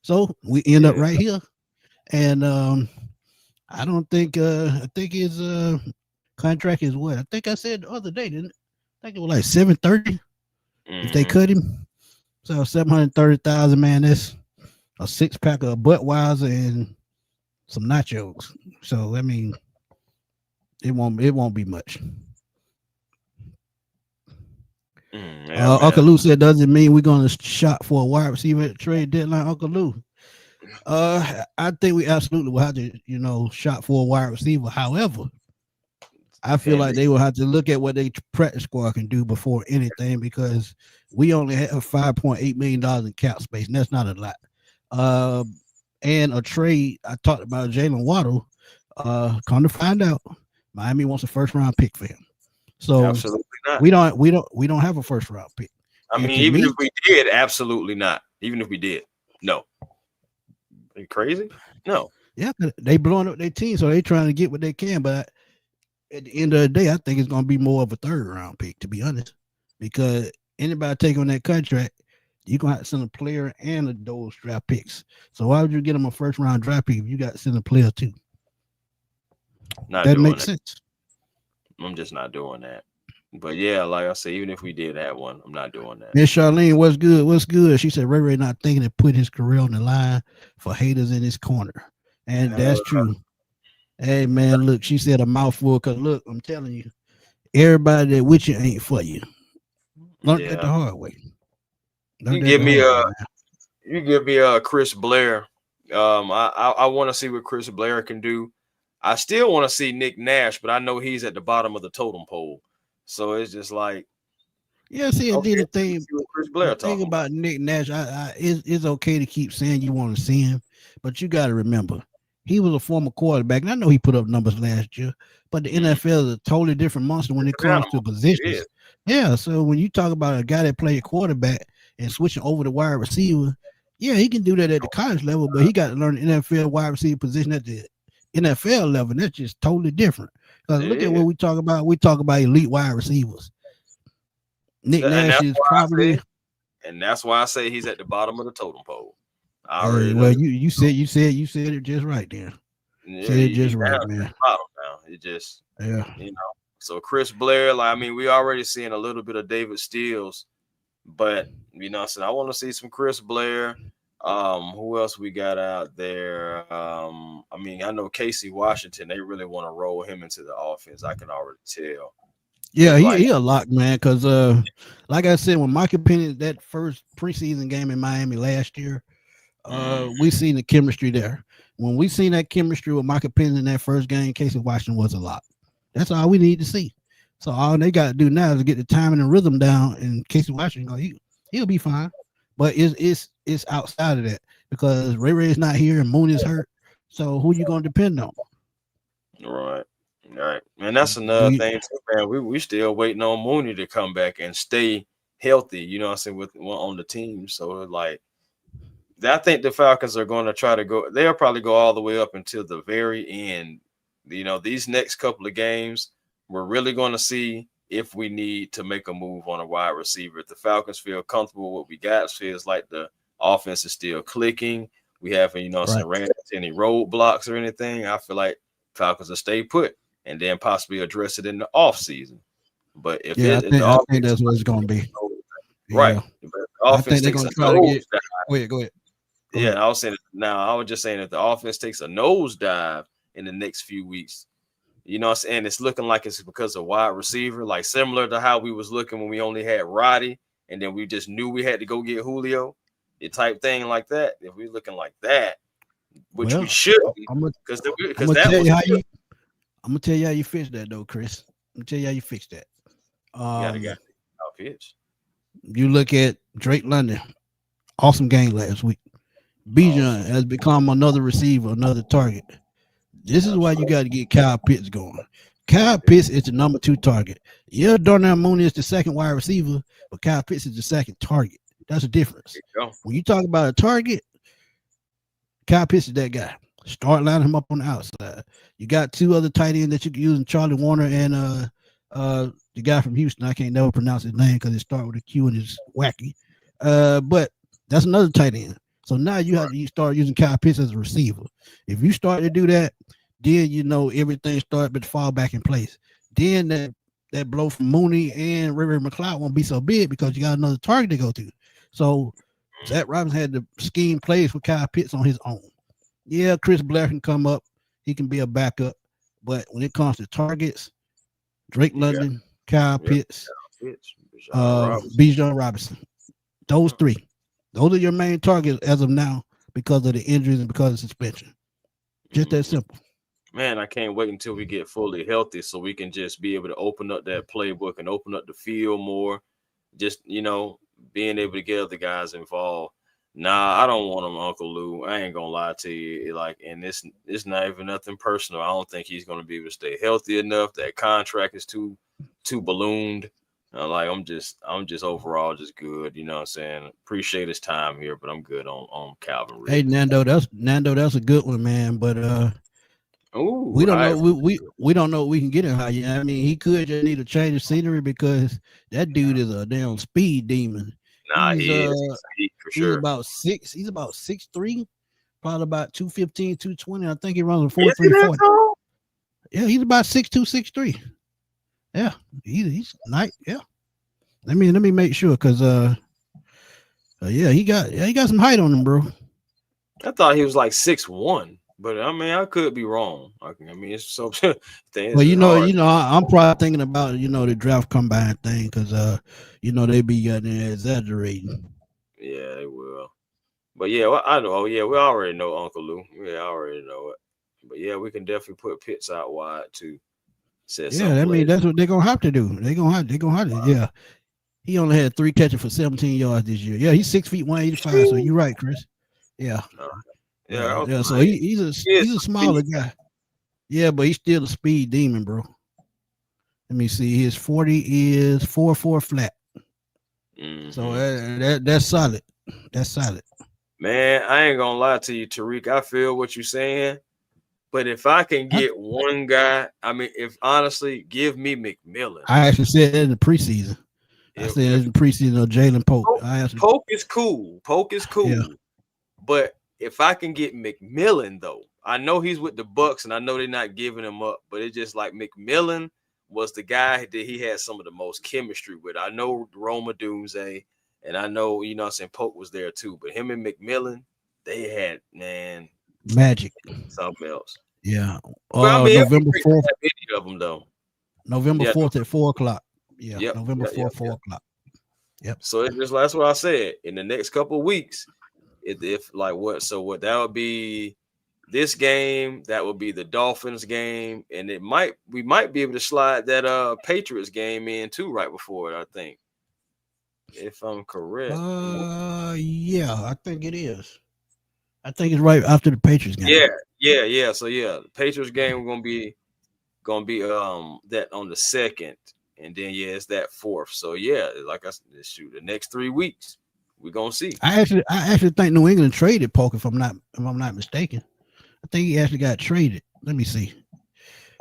So we end up right here. And I don't think I think his contract is what? I think I said the other day, didn't it? I think it was like $730 if they cut him. So $730,000, man. That's a 6-pack of Budweiser and some nachos. So I mean, it won't be much. Uncle Lou said, does it mean we're going to shop for a wide receiver at the trade deadline, Uncle Lou? I think we absolutely will have to, shop for a wide receiver. However, I feel like they will have to look at what they practice squad can do before anything, because we only have $5.8 million in cap space, and that's not a lot. And a trade, I talked about Jalen Waddle. Come to find out, Miami wants a first-round pick for him. So absolutely not. We don't have a first round pick. I mean, even if we did, absolutely not. Even if we did, no. Are you crazy? No. Yeah, they blowing up their team, so they trying to get what they can. But at the end of the day, I think it's going to be more of a third round pick, to be honest, because anybody take on that contract, you're going to have to send a player and those draft picks. So why would you get them a first round draft pick if you got to send a player too? That makes sense. I'm just not doing that. But yeah, like I said, even if we did have one, I'm not doing that. Miss Charlene, what's good? What's good? She said Ray Ray not thinking to put his career on the line for haters in his corner. And that's true. Hey man, look, she said a mouthful, because look, I'm telling you, everybody that with you ain't for you. Learn that the hard way. You give me a Chris Blair. I want to see what Chris Blair can do. I still want to see Nick Nash, but I know he's at the bottom of the totem pole. So it's just like, see, okay, the thing about Nick Nash, it's okay to keep saying you want to see him, but you got to remember, he was a former quarterback, and I know he put up numbers last year, but the NFL is a totally different monster when it comes to positions. Yeah, so when you talk about a guy that played quarterback and switching over to wide receiver, yeah, he can do that at the college level, but he got to learn the NFL wide receiver position at the NFL level. That's just totally different. Because look at what we talk about. We talk about elite wide receivers. Nick Nash is probably, and that's why I say he's at the bottom of the totem pole. You said it just right there. Said it just right, man. Bottom now. It just So Chris Blair, we already seeing a little bit of David Steels, but I want to see some Chris Blair. Who else we got out there? I know Casey Washington, they really want to roll him into the offense. I can already tell. Yeah, he a lock, man, because like I said, when Mike Penny, that first preseason game in Miami last year, we seen the chemistry there. When we seen that chemistry with Mike Penny in that first game, Casey Washington was a lock. That's all we need to see. So all they got to do now is get the timing and rhythm down, and Casey Washington, he'll be fine. But it's outside of that, because Ray Ray is not here and Moon is hurt. So who you gonna depend on? Right. And that's another thing too, man. We still waiting on Mooney to come back and stay healthy, on the team. So I think the Falcons are going to try to go. They'll probably go all the way up until the very end these next couple of games, we're really going to see if we need to make a move on a wide receiver. If the Falcons feel comfortable with what we got, feels like the offense is still clicking, we haven't, ran into any roadblocks or anything, I feel like Falcons will stay put and then possibly address it in the offseason. But if I think that's what it's going to be. Right. Yeah. But the offense takes a nosedive. Go ahead. Yeah, I was just saying if the offense takes a nosedive in the next few weeks, and it's looking like it's because of wide receiver, like similar to how we was looking when we only had Roddy and then we just knew we had to go get Julio, the type thing like that. If we're looking like that, which we should, I'm gonna tell you how you fix that though, Chris. I'm gonna tell you how you fix that. You look at Drake London, awesome game last week. Bijan has become another receiver, another target. This is why you got to get Kyle Pitts going. Kyle Pitts is the number 2 target. Yeah, Darnell Mooney is the second wide receiver, but Kyle Pitts is the second target. That's the difference. When you talk about a target, Kyle Pitts is that guy. Start lining him up on the outside. You got 2 other tight ends that you can use, Charlie Warner and the guy from Houston. I can't never pronounce his name because it starts with a Q and it's wacky. But that's another tight end. So now you have to start using Kyle Pitts as a receiver. If you start to do that, then everything starts to fall back in place. Then that blow from Mooney and Ray Ray McCloud won't be so big because you got another target to go to. So Zach Robinson had the scheme plays with Kyle Pitts on his own. Yeah, Chris Blair can come up. He can be a backup. But when it comes to targets, Drake London, Kyle Pitts, Bijan Robinson, those 3. Those are your main targets as of now because of the injuries and because of suspension. Just that simple. Man, I can't wait until we get fully healthy so we can just be able to open up that playbook and open up the field more. Just, being able to get other guys involved. Nah, I don't want him, Uncle Lou. I ain't going to lie to you. And it's not even nothing personal. I don't think he's going to be able to stay healthy enough. That contract is too ballooned. I'm just overall just good. You know what I'm saying? Appreciate his time here, but I'm good on Calvin Ridley. Hey, Nando, that's a good one, man. But we don't know. We don't know what we can get him. I mean, he could just need a change of scenery because that dude is a damn speed demon. Nah, he is for sure. He's about 6. He's about 6'3", probably about 215, 220. I think he runs a 4.340. Yeah, he's about 6'2", 6'3". Yeah, he's nice. Yeah, let me make sure because he got some height on him, bro. I thought he was like 6'1", but I mean I could be wrong. I mean it's so. Well, I'm probably thinking about the draft combine thing because they be exaggerating. Yeah, they will. But yeah, well, I know. Yeah, we already know Uncle Lou. Yeah, I already know it. But yeah, we can definitely put Pitts out wide too. I mean that's what they're gonna have to do. They're gonna have to. Yeah, he only had 3 catches for 17 yards this year. Yeah, he's 6 feet 185. So you're right, Chris. Yeah. Yeah. So he's a smaller guy. Yeah, but he's still a speed demon, bro. Let me see. His 40 is 4.4 flat. Mm-hmm. So that's solid. That's solid. Man, I ain't gonna lie to you, Tariq. I feel what you're saying. But if I can get one guy, I mean, give me McMillan. I actually said that in the preseason. I said in the preseason of Jalen Polk. Polk is cool. Yeah. But if I can get McMillan, though, I know he's with the Bucks, and I know they're not giving him up. But it's just like McMillan was the guy that he had some of the most chemistry with. I know Roma Doomsday, and I know, Polk was there too. But him and McMillan, they had, man, magic. Something else. Yeah. November 4th. Of them though. November 4th at 4:00. Yeah. Yep. November 4th, 4:00. Yep. So it's just that's what I said. In the next couple of weeks, if like what? So what? That would be this game. That would be the Dolphins game, and we might be able to slide that Patriots game in too right before it. I think, if I'm correct. Yeah, I think it is. I think it's right after the Patriots game. Yeah. So the Patriots game gonna be that on the 2nd, and then it's that 4th. So like I said, the next 3 weeks we're gonna see. I actually think New England traded Polk if I'm not mistaken. I think he actually got traded. Let me see.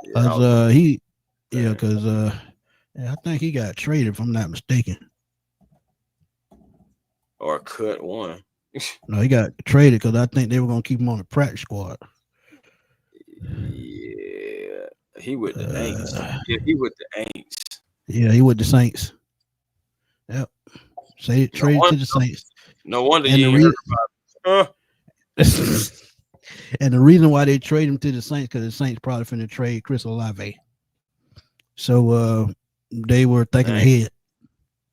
Because I think he got traded, if I'm not mistaken. Or cut one. No, he got traded because I think they were gonna keep him on the practice squad. Yeah, he with the Aints. Yeah, he with the Aints. Yeah, he with the Saints. Yep. Say it, traded to the Saints. No wonder you ain't heard about it. And the reason why they trade him to the Saints because the Saints probably finna trade Chris Olave. So they were thinking ahead.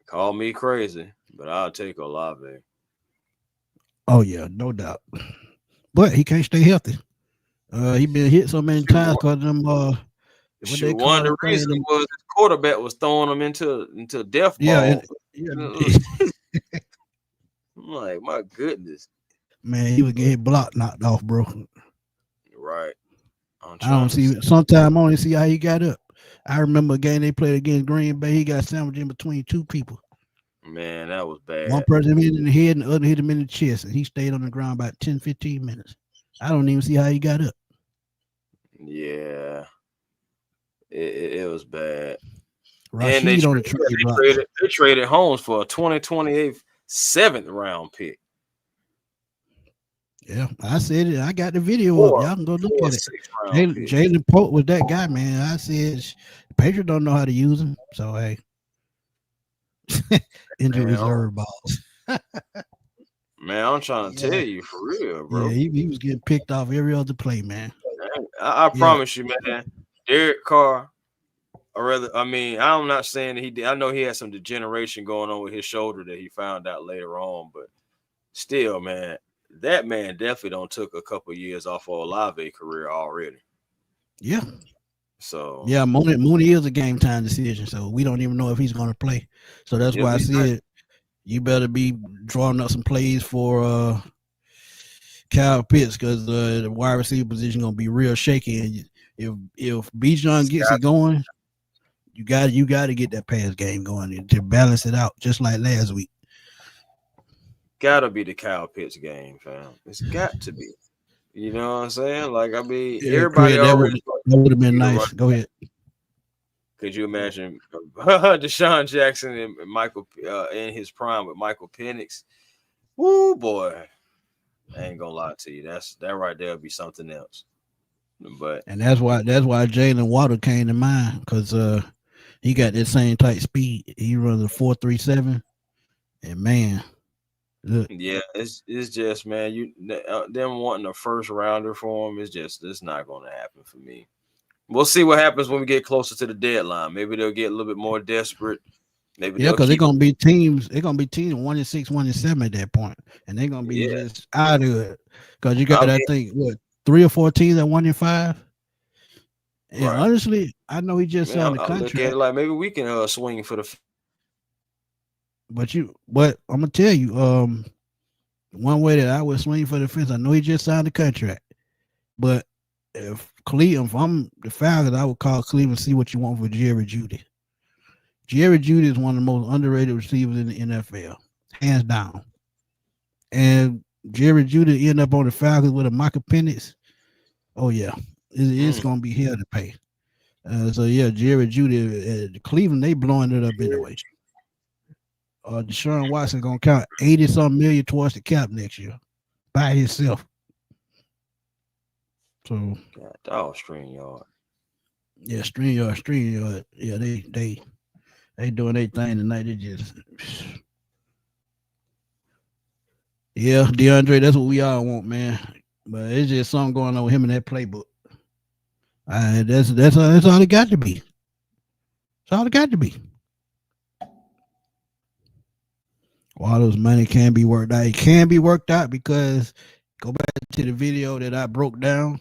Call me crazy, but I'll take Olave. Oh yeah, no doubt. But he can't stay healthy. He been hit so many times because them. One of the reasons was his quarterback was throwing him into death ball. I'm like, my goodness. Man, he would get blocked knocked off, bro. Right. I don't see. Sometimes I only see how he got up. I remember a game they played against Green Bay. He got sandwiched in between two people. Man, that was bad. One person hit him in the head and the other hit him in the chest, and he stayed on the ground about 10, 15 minutes. I don't even see how he got up. Yeah. It was bad. Rashid and they traded Holmes for a 2028 7th round pick. Yeah, I said it. I got the video up. Y'all can go look at it. Jalen Pope was that guy, man. I said the Patriots don't know how to use him. So hey, injury reserve balls. Man, I'm trying to tell you for real, bro. Yeah, he was getting picked off every other play, man. I promise you, man. Derek Carr, I'm not saying that he did. I know he had some degeneration going on with his shoulder that he found out later on, but still, man, that man definitely don't took a couple of years off of Olave career already. Yeah. So yeah, Mooney is a game time decision, so we don't even know if he's going to play. So that's why I said you better be drawing up some plays for Kyle Pitts because the wide receiver position going to be real shaky. And if Bijan gets it going, you got to get that pass game going to balance it out, just like last week. Gotta be the Kyle Pitts game, fam. It's got to be. You know what I'm saying? Like, I mean, everybody already that would have been nice. Go ahead. Could you imagine Deshaun Jackson and Michael in his prime with Michael Penix? Woo, boy. I ain't gonna lie to you. That right there would be something else. And that's why Jalen Waddle came to mind because he got that same type speed. He runs a 4.37, and man. Look. Yeah, it's just, man, them wanting a first rounder for him it's not going to happen for me. We'll see what happens when we get closer to the deadline. Maybe they'll get a little bit more desperate. Maybe because they're gonna be teams. They're gonna be teams 1-6, 1-7 at that point, and they're gonna be just out of it. Because you got, I think, what 3 or 4 teams at 1-5. And honestly, I know he just signed the contract. Look at it like maybe we can swing for the. But I'm gonna tell you, one way that I would swing for the fence. I know he just signed the contract, but if I'm the Falcons, I would call Cleveland, see what you want for Jerry Jeudy. Jerry Jeudy is one of the most underrated receivers in the NFL, hands down. And Jerry Jeudy end up on the Falcons with a Michael Penix. Oh yeah, it's gonna be hell to pay. So yeah, Jerry Jeudy, Cleveland, they blowing it up anyway. Deshaun Watson gonna count 80-some million towards the cap next year by himself. So StreamYard. Yeah, StreamYard. Yeah, they doing their thing tonight. They just DeAndre, that's what we all want, man. But it's just something going on with him in that playbook. That's all it got to be. That's all it got to be. Waddle's money can be worked out. It can be worked out because go back to the video that I broke down.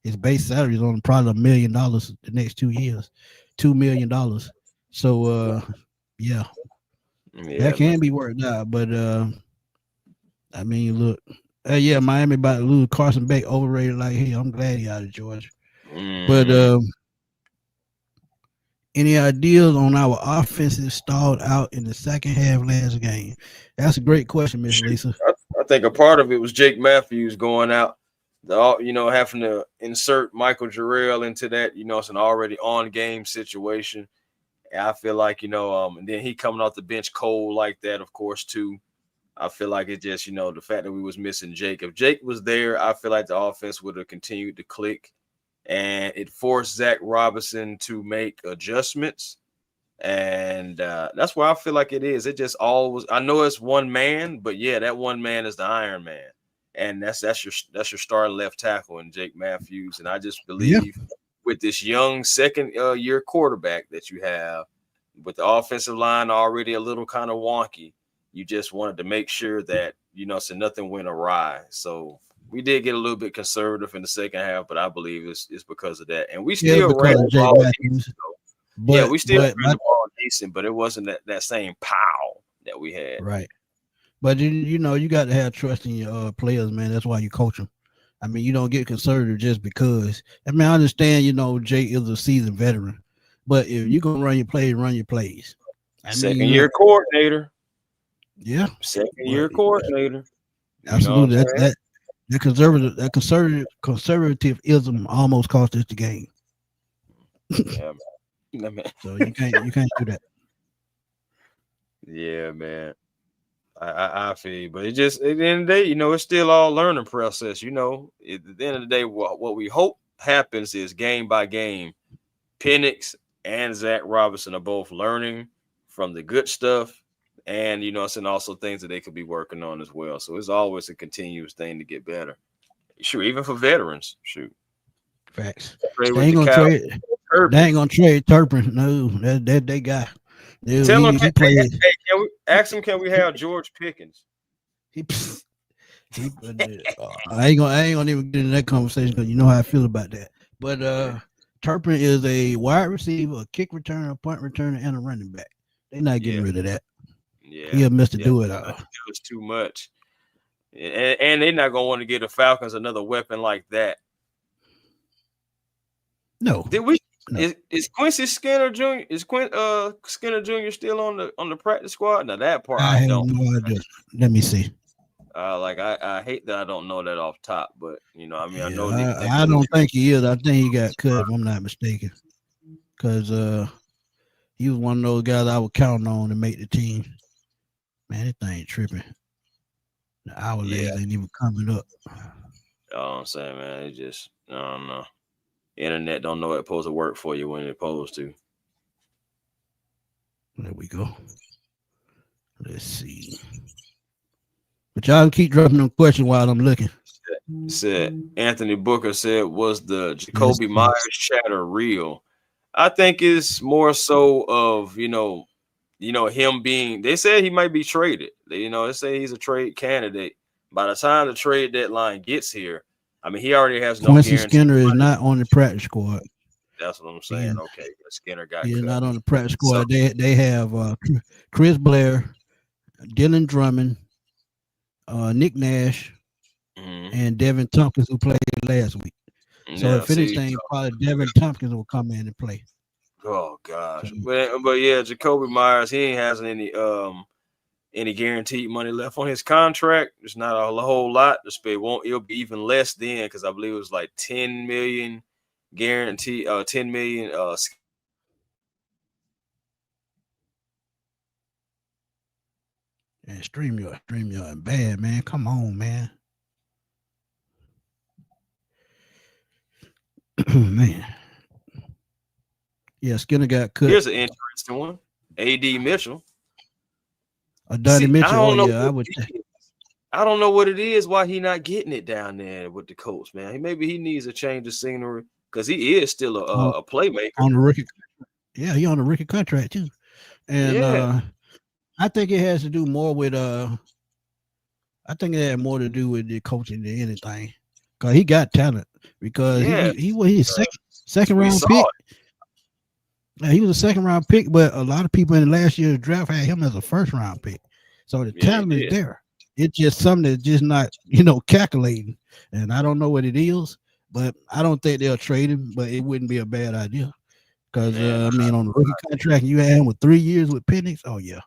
His base salary is on probably $1 million the next 2 years, $2 million. So that can be worked out. But I mean, look, Miami about to lose Carson Beck, overrated like hell. I'm glad he out of Georgia. But any ideas on our offensive stalled out in the second half last game? That's a great question, Miss Lisa. I think a part of it was Jake Matthews going out having to insert Michael Jarrell into that, it's an already on game situation. And I feel like, and then he coming off the bench cold like that, of course, too. I feel like it just, the fact that we was missing Jake. If Jake was there, I feel like the offense would have continued to click, and it forced Zach Robinson to make adjustments. And that's where I feel like it is. It just always, I know it's one man, but yeah, that one man is the Iron Man. And that's your starting left tackle in Jake Matthews. And I just believe with this young second year quarterback that you have, with the offensive line already a little kind of wonky, you just wanted to make sure that, so nothing went awry. So we did get a little bit conservative in the second half, but I believe it's because of that. And we still ran the ball decent. We still ran the ball decent, but it wasn't that same pow that we had. Right. But, you got to have trust in your players, man. That's why you coach them. I mean, you don't get conservative just because. I mean, I understand, Jake is a seasoned veteran. But if you're going to run your plays. Second year coordinator. Yeah. Second year coordinator. Absolutely. That conservatism almost cost us the game. Yeah, man. So you can't do that. Yeah, man. I feel you. But it just, at the end of the day, it's still all learning process. At the end of the day, what we hope happens is game by game, Penix and Zach Robinson are both learning from the good stuff, and and also things that they could be working on as well. So it's always a continuous thing to get better. Sure, even for veterans. Shoot. Facts. They ain't gonna trade Turpin. No, that they got. Tell him, hey, can we ask him? Can we have George Pickens? I ain't gonna even get in that conversation because you know how I feel about that. But Turpin is a wide receiver, a kick returner, a punt returner, and a running back. They're not getting rid of that. Yeah, he'll miss to do it all. It was too much, and they're not gonna want to give the Falcons another weapon like that. No. Did we? No. Is Quincy Skinner Jr. Skinner Jr. still on the practice squad? Now that part I don't. No idea. Let me see. I hate that I don't know that off top, but I know. I don't think he is. I think he got cut, if I'm not mistaken, because he was one of those guys I was counting on to make the team. Man, this thing tripping. The hour legs ain't even coming up. I'm saying, man, it just I don't know. Internet don't know it's supposed to work for you when it's supposed to. There we go. Let's see. But y'all keep dropping them questions while I'm looking. Said Anthony Booker said, was the Jacoby Myers chatter real? I think it's more so of him being. They said he might be traded. They say he's a trade candidate. By the time the trade deadline gets here, I mean, he already has no guarantee. Skinner is not on the practice squad. That's what I'm saying. Okay, Skinner got. He's not on the practice squad. They have Chris Blair, Dylan Drummond, Nick Nash, and Devin Tompkins, who played last week. So if anything, probably Devin Tompkins will come in and play. Oh gosh, but yeah, Jacoby Myers, he ain't has any guaranteed money left on his contract. There's not a whole lot to spend. It'll be even less then, because I believe it was like 10 million guaranteed, 10 million. And StreamYard bad, man. Come on, man. Man. Yeah, Skinner got cut. Here's an interesting one. A.D. Mitchell. Donnie Mitchell. I don't know what it is, why he not getting it down there with the Colts, man. Maybe he needs a change of scenery, because he is still a playmaker. On the rookie. Yeah, he on a rookie contract too. And I think it has to do more with I think it had more to do with the coaching than anything. Because he got talent. Because he was second round pick. Yeah, he was a second round pick, but a lot of people in the last year's draft had him as a first round pick. So the talent is there. It's just something that's just not, calculating. And I don't know what it is, but I don't think they'll trade him, but it wouldn't be a bad idea. Because, on the rookie contract, you had him with 3 years with Penix. Oh, yeah.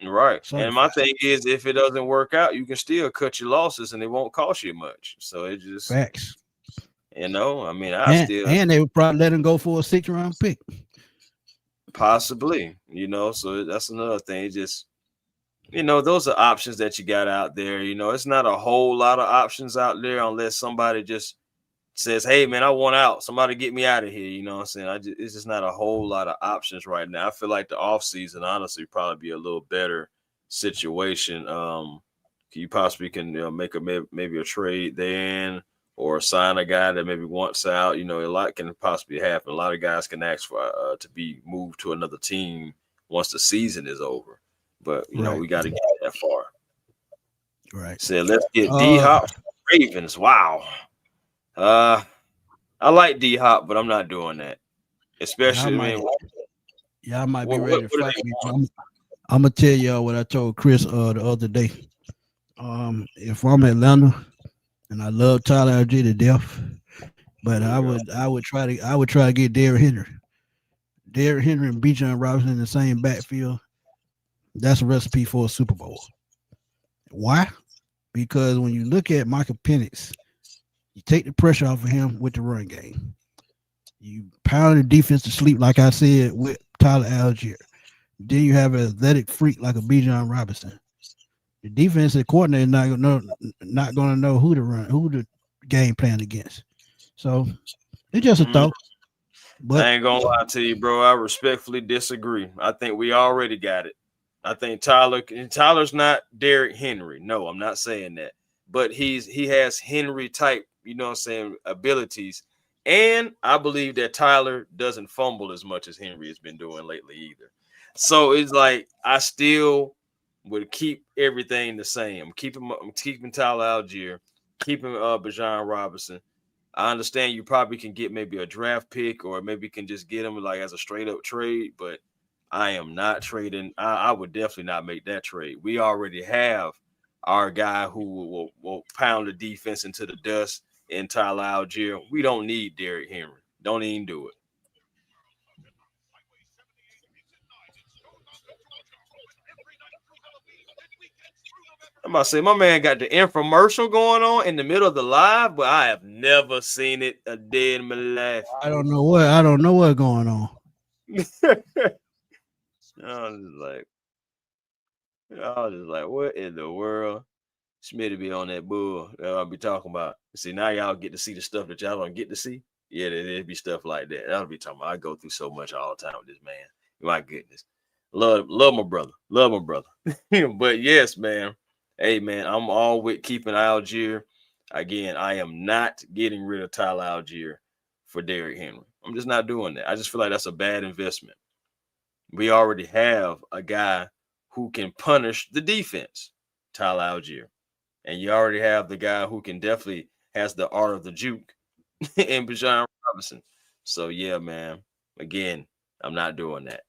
Right. So And my thing is, if it doesn't work out, you can still cut your losses and it won't cost you much. So it just facts. I mean, And they would probably let him go for a 6th-round pick. Possibly, so that's another thing. Just those are options that you got out there. It's not a whole lot of options out there unless somebody just says, hey man, I want out. Somebody get me out of here. You know what I'm saying? It's just not a whole lot of options right now. I feel like the offseason honestly probably be a little better situation. You possibly can make maybe a trade then or sign a guy that maybe wants out. A lot can possibly happen. A lot of guys can ask for to be moved to another team once the season is over. But we got to get that far. Right. So let's get D-Hop Ravens. Wow. I like D-Hop, but I'm not doing that. Especially, y'all might be ready to fight me. I'm gonna tell y'all what I told Chris the other day. If I'm Atlanta, and I love Tyler Algier to death, but I would try to get Derrick Henry. Derrick Henry and Bijan Robinson in the same backfield. That's a recipe for a Super Bowl. Why? Because when you look at Michael Penix, you take the pressure off of him with the run game. You pound the defense to sleep, like I said, with Tyler Algier. Then you have an athletic freak like a Bijan Robinson. The defensive coordinator not gonna know who to game plan against. So it's just a thought. But I ain't gonna lie to you, bro. I respectfully disagree. I think we already got it. I think Tyler's not Derrick Henry. No, I'm not saying that. But he has Henry type, abilities. And I believe that Tyler doesn't fumble as much as Henry has been doing lately either. So it's like I still would keep everything the same. I'm keeping Tyler Algier, keeping Bijan Robinson. I understand you probably can get maybe a draft pick or maybe can just get him like as a straight up trade, but I am not trading. I would definitely not make that trade. We already have our guy who will pound the defense into the dust in Tyler Algier. We don't need Derrick Henry. Don't even do it. I'm about to say, my man got the infomercial going on in the middle of the live, but I have never seen it a day in my life. I don't know what's going on. I was just like, what in the world? Smitty be on that bull that I'll be talking about. See, now y'all get to see the stuff that y'all don't get to see. Yeah, there'd be stuff like that. That'll be talking about. I go through so much all the time with this man. My goodness. Love my brother. Love my brother. But yes, man. Hey, man, I'm all with keeping Algier. Again, I am not getting rid of Tyler Algier for Derrick Henry. I'm just not doing that. I just feel like that's a bad investment. We already have a guy who can punish the defense, Tyler Algier. And you already have the guy who can definitely has the art of the juke in Bijan Robinson. So, yeah, man, again, I'm not doing that.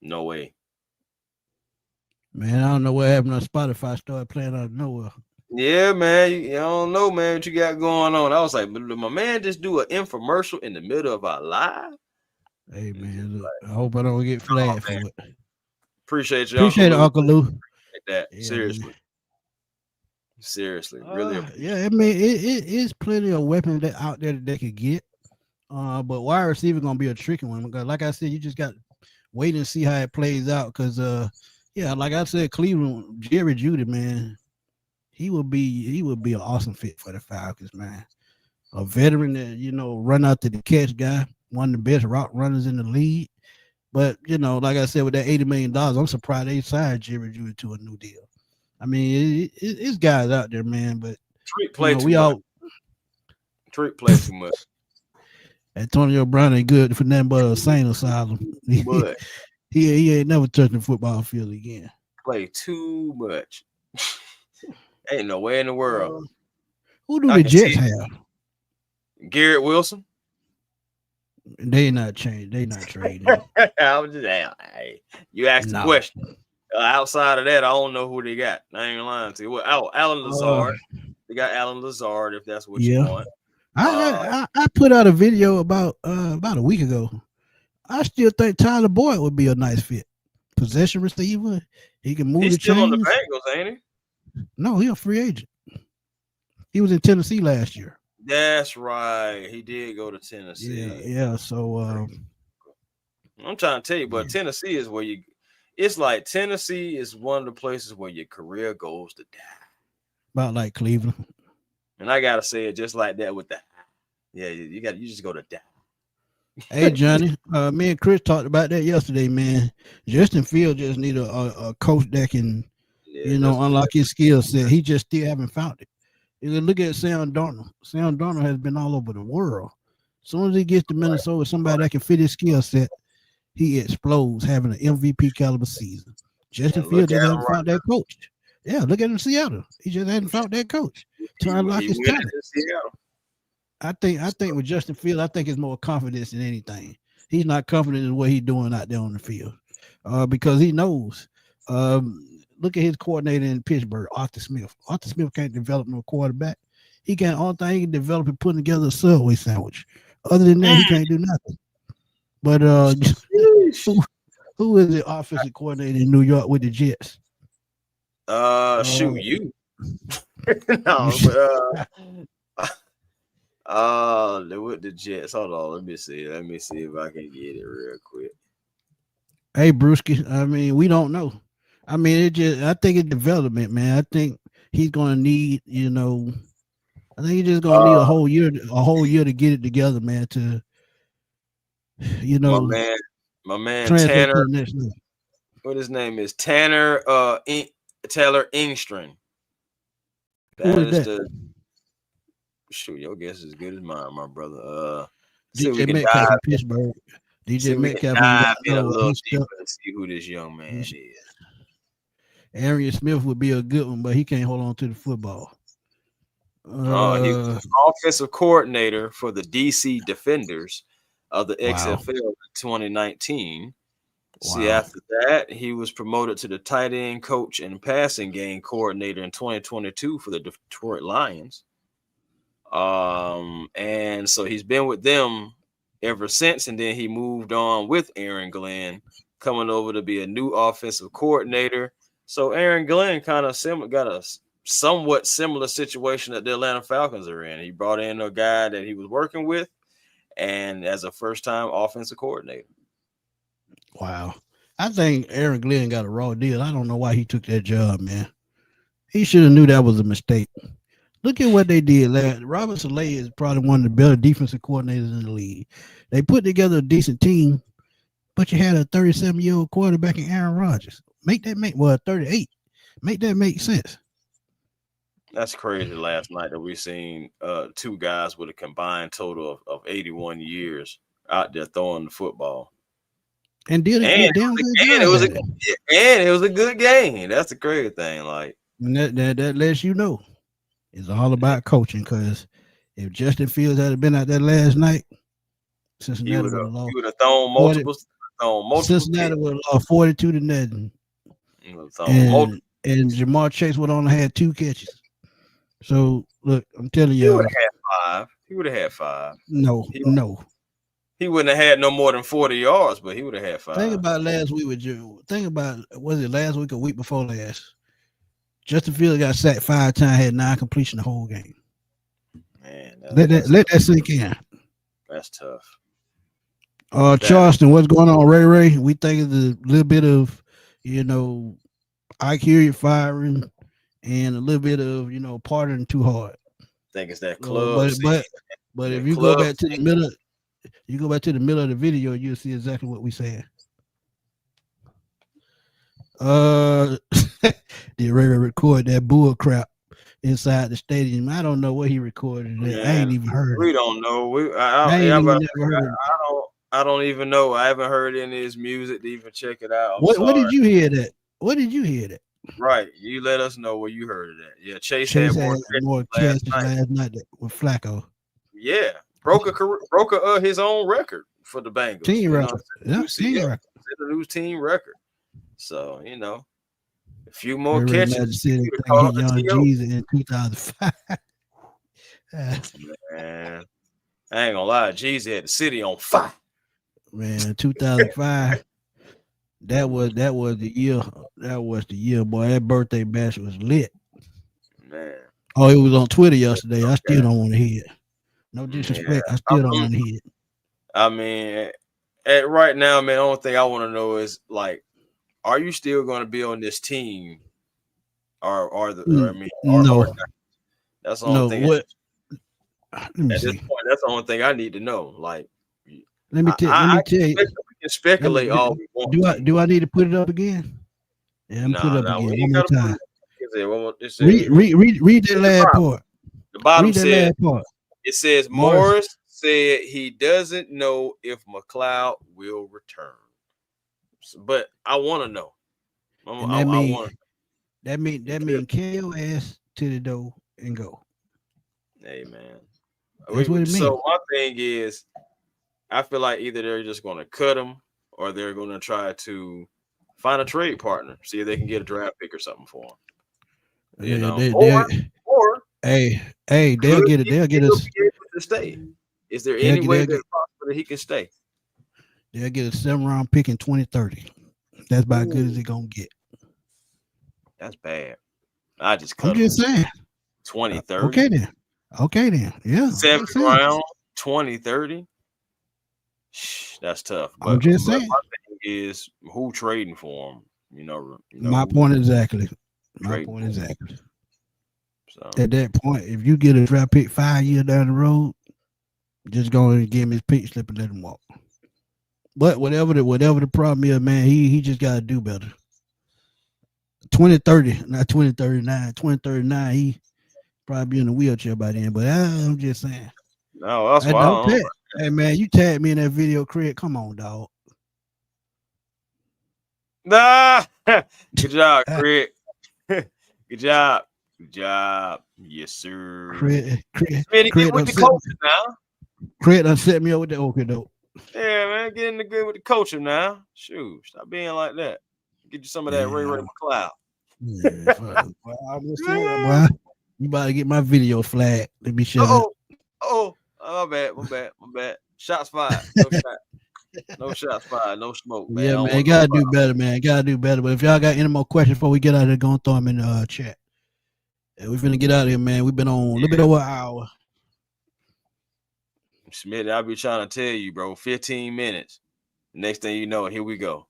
No way. Man, I don't know what happened on Spotify. Started playing out of nowhere. Yeah, man. I don't know, man, what you got going on. I was like, did my man just do an infomercial in the middle of our live? Hey, man, look, I hope I don't get flagged for it. Appreciate you, Appreciate Uncle Lou. Like that. Yeah, seriously. Man. Seriously, really. Yeah, I mean, it is plenty of weapons out there that they could get. But wide receiver gonna be a tricky one because, like I said, you just got to wait and see how it plays out. Because, yeah, like I said, Cleveland, Jerry Jeudy, man, he would be an awesome fit for the Falcons, man. A veteran that run out to the catch guy, one of the best route runners in the league. But like I said, with that $80 million, I'm surprised they signed Jerry Jeudy to a new deal. I mean, it's guys out there, man. But Treat play too much. Antonio Brown ain't good for nothing but a insane asylum. But he ain't never touched the football field again. Play too much. Ain't no way in the world. Who do the Jets have? Garrett Wilson. They not changed. They not trading. I was just you asked the question. Outside of that, I don't know who they got. I ain't lying to you. Well, Alan Lazard. They got Alan Lazard, if that's what you want. I put out a video about a week ago. I still think Tyler Boyd would be a nice fit. possession receiver. He can move He's the still chains. on the Bengals, ain't he? No, he's a free agent. He was in Tennessee last year. That's right. He did go to Tennessee. Yeah. So I'm trying to tell you, but Tennessee is where it's like Tennessee is one of the places where your career goes to die. About like Cleveland. And I gotta say it just like that with the you just go to die. Hey Johnny, me and Chris talked about that yesterday, man. Justin Fields just need a coach that can unlock his skill set. He just still haven't found it. You look at Sam Darnold. Sam Darnold has been all over the world. As soon as he gets to Minnesota, somebody that can fit his skill set, he explodes, having an MVP caliber season. Justin Fields just hasn't found that coach. Yeah, look at him in Seattle. He just hasn't found that coach to unlock his talent. I think with Justin Fields, I think it's more confidence than anything. He's not confident in what he's doing out there on the field, because he knows. Look at his coordinator in Pittsburgh, Arthur Smith. Arthur Smith can't develop no quarterback. He can't. All thing he can develop is putting together a Subway sandwich. Other than that, he can't do nothing. But who is the offensive coordinator in New York with the Jets? You. No, but they with the Jets. Hold on, let me see if I can get it real quick. Hey, Brewski. I mean, we don't know. I mean, I think it's development, man. I think he's gonna need, I think he's just gonna need a whole year to get it together, man. To, my man Tanner. What his name is? Tanner Taylor Engstrand. Who is that? Shoot, your guess is as good as mine, my brother. DJ Metcalf in Pittsburgh. DJ Metcalf in a little deeper and see who this young man is. Arian Smith would be a good one, but he can't hold on to the football. He was offensive coordinator for the DC Defenders of the XFL in 2019. Wow. See, after that, he was promoted to the tight end coach and passing game coordinator in 2022 for the Detroit Lions. And so he's been with them ever since, and then he moved on with Aaron Glenn, coming over to be a new offensive coordinator. So Aaron Glenn kind of got a somewhat similar situation that the Atlanta Falcons are in. He brought in a guy that he was working with, and as a first-time offensive coordinator. Wow. I think Aaron Glenn got a raw deal. I don't know why he took that job, man. He should have knew that was a mistake. Look at what they did. Robert Saleh is probably one of the better defensive coordinators in the league. They put together a decent team, but you had a 37-year-old quarterback in Aaron Rodgers. 38. Make that make sense. That's crazy. Last night that we seen two guys with a combined total of 81 years out there throwing the football. And did it damn good. And it was a good game. That's the crazy thing. Like, and that lets you know it's all about coaching. Because if Justin Fields had been out there last night, Cincinnati would have thrown multiple. Cincinnati would have lost 42 to nothing. And Jamar Chase would only had 2 catches. So look, I'm telling you, he would have had 5. No. He wouldn't have had no more than 40 yards, but he would have had 5. Think about last week with you. Think about, was it last week or week before last? Justin Fields got sacked 5 times, had 9 completion the whole game. Man, let that sink in. That's tough. Charleston, what's going on, Ray Ray? We think it's a little bit of, I hear you firing, and a little bit of, partying too hard. I think it's that club. But if you go back to the middle of the video, you'll see exactly what we said. Did Ray Ray record that bull crap inside the stadium? I don't know what he recorded. Yeah, I ain't even heard. We don't know. I don't even know. I haven't heard any of his music to even check it out. What did you hear that? What did you hear that? Right. You let us know where you heard of that. Yeah, Chase had more catches last night with Flacco. Yeah. Broke his own record for the Bengals. Team record. Team record. The new team record. So, a few more catches. Young Jeezy in 2005. Man, I ain't gonna lie. Jeezy had the city on fire. Man, 2005. That was the year. That was the year, boy. That birthday bash was lit. Man. Oh, it was on Twitter yesterday. I still don't want to hear it. No disrespect. Yeah. I still don't want to hear it. I mean, right now, man, the only thing I want to know is like, are you still going to be on this team? No. That's the only thing. What? At this point, that's the only thing I need to know. Like, let me tell you. We can speculate all we want. Do I need to put it up again? Yeah, I'm put it up again one more time. Read that last part. The bottom says it says Morris said he doesn't know if McCloud will return, but I want to know. That mean carry your ass to the door and go. Hey man, that's what it means. So my thing is, I feel like either they're just going to cut him or they're going to try to find a trade partner, see if they can get a draft pick or something for him. You know, or they'll get it. They'll get us to stay. Is there any way that he can stay? They'll get a 7th-round pick in 2030. That's about as good as they're gonna get. That's bad. I'm just saying 2030. Okay then. Yeah. 7th round, 2030. That's tough. But I'm just saying. My thing is who trading for him? You know my point exactly. So at that point, if you get a draft pick 5 years down the road, just go and give him his pick slip and let him walk. But whatever the problem is, man, he just got to do better. 2030, not 2039. 2039, he probably be in a wheelchair by then. But I'm just saying. No, that's why. Hey man, you tagged me in that video, Craig. Come on, dog. Nah, good job, Craig. Good job. Yes, sir. Craig get with the coaching now. Craig done set me up with the okay dope. Yeah, man, get in the good with the coaching now. Shoot, stop being like that. Get you some of that Ray Ray McCloud. Boy, you about to get my video flagged. Let me show you. My bad. Shots fired. No shots fired. No smoke, man. Yeah, man, gotta do better, man. Gotta do better. But if y'all got any more questions before we get out of here, go and throw them in the chat. Yeah, we're finna get out of here, man. We've been on a little bit over an hour. Smitty, I'll be trying to tell you, bro. 15 minutes. Next thing you know, here we go.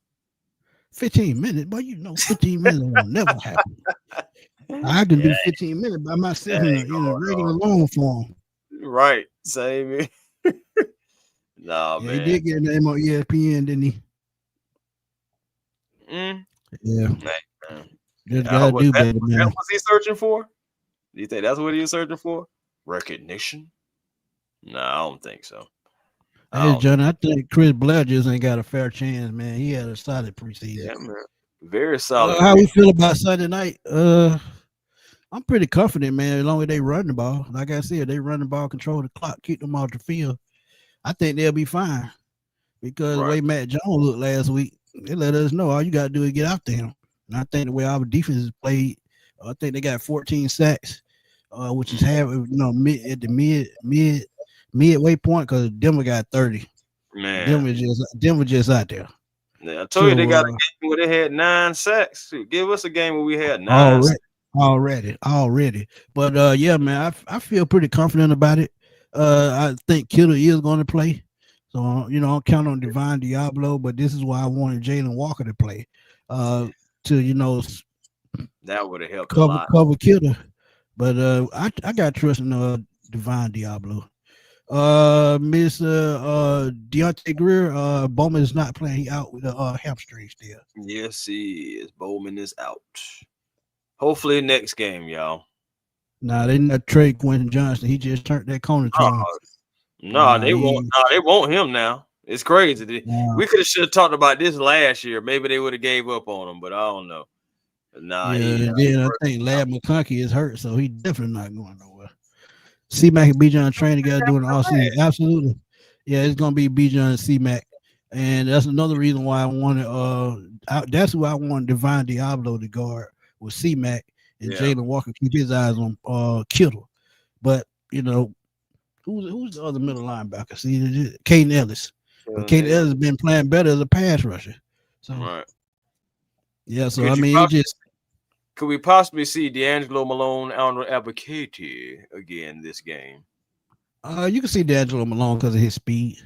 15 minutes? Boy, 15 minutes will never happen. I can do 15 minutes by myself in a regular long form. Right. Same. Nah, man. He did get a name on ESPN, didn't he? Yeah. Man. Just gotta do better, man. That's what he's searching for? Do you think that's what he was searching for? Recognition? No, I don't think so. Hey, John, I think Chris Blair just ain't got a fair chance, man. He had a solid preseason. Yeah, man. Very solid. How we feel about Sunday night? I'm pretty confident, man, as long as they run the ball. Like I said, they run the ball, control the clock, keep them off the field. I think they'll be fine. Because the way Matt Jones looked last week, they let us know all you got to do is get out there. And I think the way our defense is played, I think they got 14 sacks, which is half, at the midway point, because Denver got 30. Man, Denver just out there. Yeah, I told you they got a game where they had 9 sacks. Give us a game where we had 9 sacks. Already. But yeah, man, I feel pretty confident about it. I think Kittle is going to play. So, I'll count on Divine Diablo, but this is why I wanted Jalen Walker to play. That would have helped cover Kittle. But I got trust in Divine Diablo. Miss Deontay Greer, Bowman is not playing. He out with a hamstring still. Yes, he is. Bowman is out. Hopefully next game, y'all. Nah, they not trade Quentin Johnson. He just turned that corner to him. They want him now. It's crazy. We should have talked about this last year. Maybe they would have gave up on him, but I don't know. I think Lab McConkey is hurt, so he definitely not going nowhere. C-Mac and Bijan training together doing the offseason. Absolutely. Yeah, it's gonna be Bijan and C-Mac. And that's another reason why I wanted that's who I wanted Divine Diablo to guard with C-Mac and Jalen Walker keep his eyes on Kittle. But who's the other middle linebacker? See, Caden Ellis. Caden Ellis has been playing better as a pass rusher. So Yeah, so I mean, could we possibly see D'Angelo Malone on Abacate again this game? You can see D'Angelo Malone because of his speed.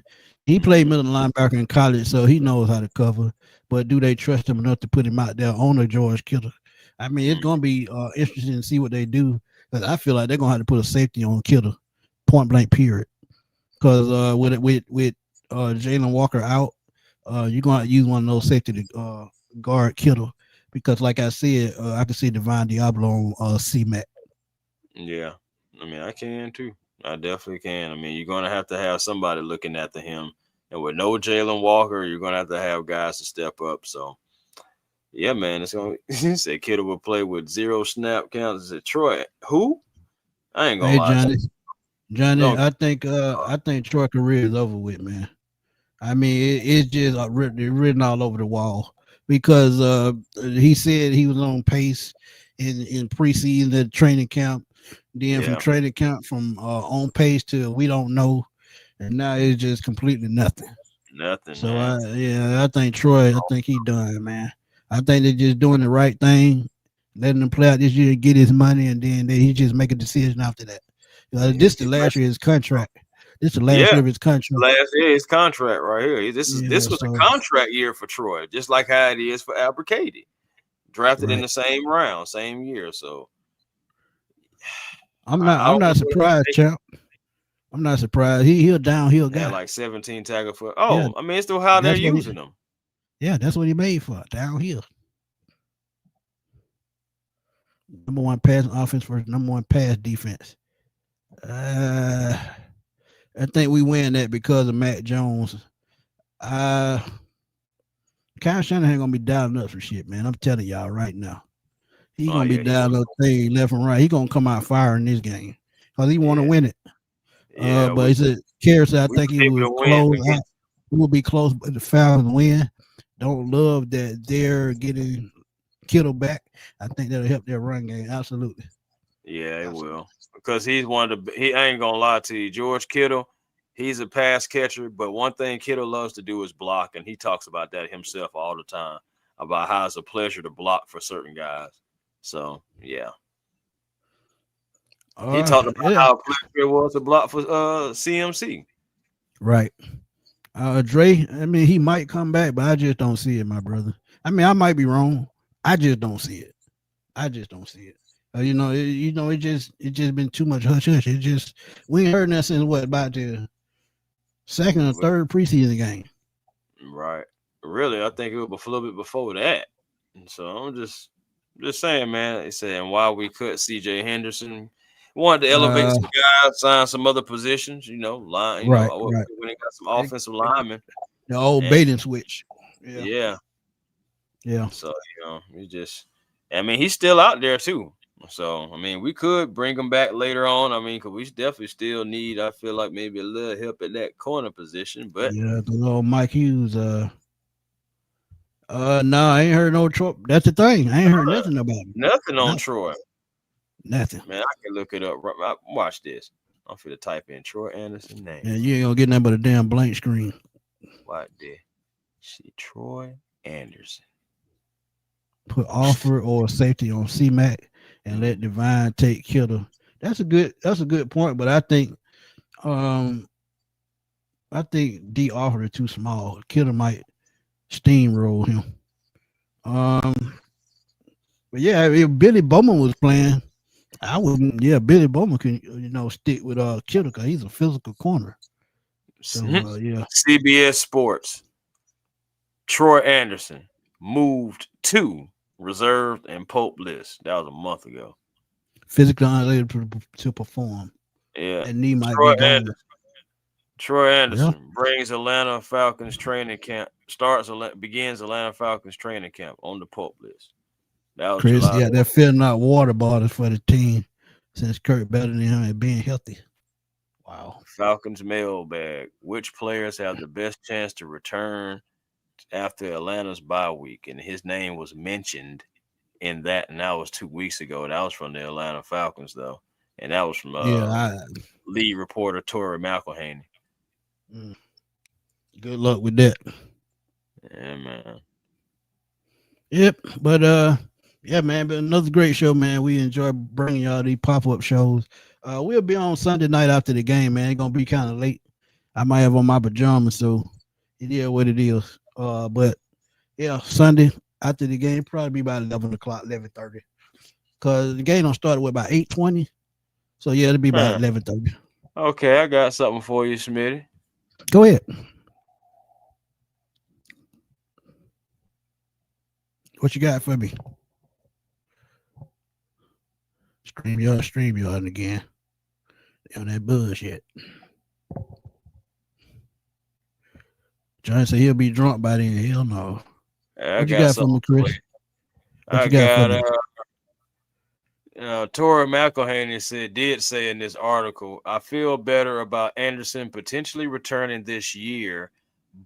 He played middle linebacker in college, so he knows how to cover. But do they trust him enough to put him out there on a George Kittle? I mean, it's gonna be interesting to see what they do, because I feel like they're gonna have to put a safety on Kittle, point blank, period. Because with Jalen Walker out, you're gonna use one of those safety to guard Kittle, because like I said, I can see Divine Diablo on C-Mac. Yeah, I mean, I can too. I definitely can. I mean, you're gonna have to have somebody looking after him, and with no Jalen Walker, you're gonna have to have guys to step up. So, yeah, man, it's gonna. He said Kittle will play with 0 snap counts at Troy. Who? I ain't gonna Hey, lie. Johnny, I think Troy career is over with, man. I mean, it's just written all over the wall, because he said he was on pace in preseason at training camp. Then from training camp, from on pace to we don't know, and now it's just completely nothing. Nothing. So I think Troy, I think he done, man. I think they're just doing the right thing, letting him play out this year, get his money, and then he just make a decision after that. This is the last year of his contract. This is the last year of his contract. Last year his contract right here. This was a contract year for Troy, just like how it is for Abracady. Drafted in the same round, same year. So I'm not surprised, champ. I'm not surprised. He'll downhill guy. Like 17 tackle for. I mean, it's still how they're using him. Yeah, that's what he made for, downhill. Number 1 passing offense versus number 1 pass defense. I think we win that because of Matt Jones. Kyle Shanahan gonna be dialing up some shit, man. I'm telling y'all right now. He gonna be dialing up things left and right. He gonna come out firing this game because he want to win it. But he said, Karras said, I think he will close out. He will be close, but the Falcons win. Don't love that they're getting Kittle back. I think that'll help their run game. Absolutely. Yeah, it will. Because he's one of the. I ain't gonna lie to you, George Kittle. He's a pass catcher, but one thing Kittle loves to do is block, and he talks about that himself all the time, about how it's a pleasure to block for certain guys. So yeah. He talked about how a pleasure it was to block for CMC. Right. Dre, I mean, he might come back, but I just don't see it, my brother. I mean, I might be wrong. I just don't see it. It just been too much hush hush. It just, we ain't heard that since about the second or third preseason game. Right. Really, I think it was a little bit before that. And so I'm just saying, man. They said, and while we cut CJ Henderson, wanted to elevate some guys, sign some other positions, when they got some offensive linemen. The old bait and switch. Yeah. So, he's still out there too. So, I mean, we could bring him back later on. I mean, because we definitely still need, I feel like, maybe a little help at that corner position. But yeah, the little Mike Hughes. No, I ain't heard no Troy. That's the thing. I ain't heard nothing about him. Nothing on Troy. Nothing. Man, I can look it up. Watch this. I'm finna type in Troy Anderson name. Yeah, you ain't gonna get nothing but a damn blank screen. What did see Troy Anderson? Put offer or safety on C-Mac and let Divine take Kittle. That's a good point, but I think D offer is too small. Kittle might steamroll him. But yeah, if Billy Bowman was playing, I wouldn't. Yeah, Billy Bowman can stick with Kittle because he's a physical corner. So yeah. CBS Sports. Troy Anderson moved to reserved and Pope list. That was a month ago. Physically unable to perform. Yeah, and knee might be gone. Troy Anderson brings Atlanta Falcons training camp. Begins Atlanta Falcons training camp on the Pope list. That was Chris, they're filling out water bottles for the team since Kurt better than him at being healthy. Wow. Falcons mailbag. Which players have the best chance to return after Atlanta's bye week? And his name was mentioned in that, and that was 2 weeks ago. That was from the Atlanta Falcons, though. And that was from lead reporter Torrey McElhaney. Good luck with that. Yeah, man. Yep. But yeah, man, but another great show, man. We enjoy bringing y'all these pop-up shows. We'll be on Sunday night after the game, man. It's gonna be kind of late. I might have on my pajamas, so it is what it is. But yeah, Sunday after the game, probably be about 11 o'clock, 11:30. Cause the game don't start at about 8:20. So yeah, it'll be about 11:30. Okay, I got something for you, Smitty. Go ahead. What you got for me? StreamYard again. They on that bullshit. John said he'll be drunk by then. Hell no. What you got for me, Chris? What you got for me? Tori McElhaney did say in this article, I feel better about Anderson potentially returning this year,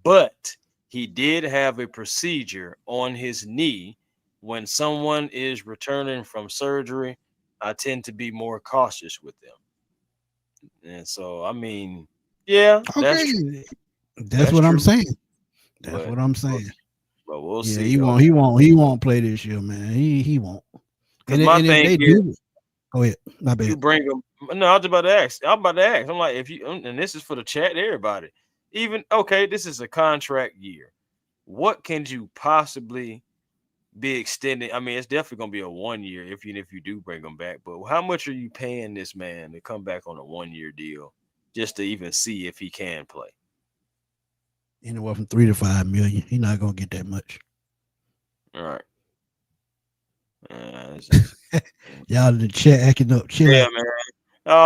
but he did have a procedure on his knee. When someone is returning from surgery, I tend to be more cautious with them. And so, I mean, yeah, okay. That's what true. I'm saying. That's what I'm saying. But we'll see. He won't play this year, man. He won't. And my thing is, oh yeah, my bad. You bring him. No, I was about to ask. I'm like, if you, and this is for the chat, everybody. Even okay, this is a contract year. What can you possibly be extended? I mean, it's definitely gonna be a 1 year if you do bring him back. But how much are you paying this man to come back on a 1 year deal just to even see if he can play? Anywhere from $3 to $5 million. He's not gonna get that much. All right. Y'all in the chat acting up. Chill yeah, out. Man. I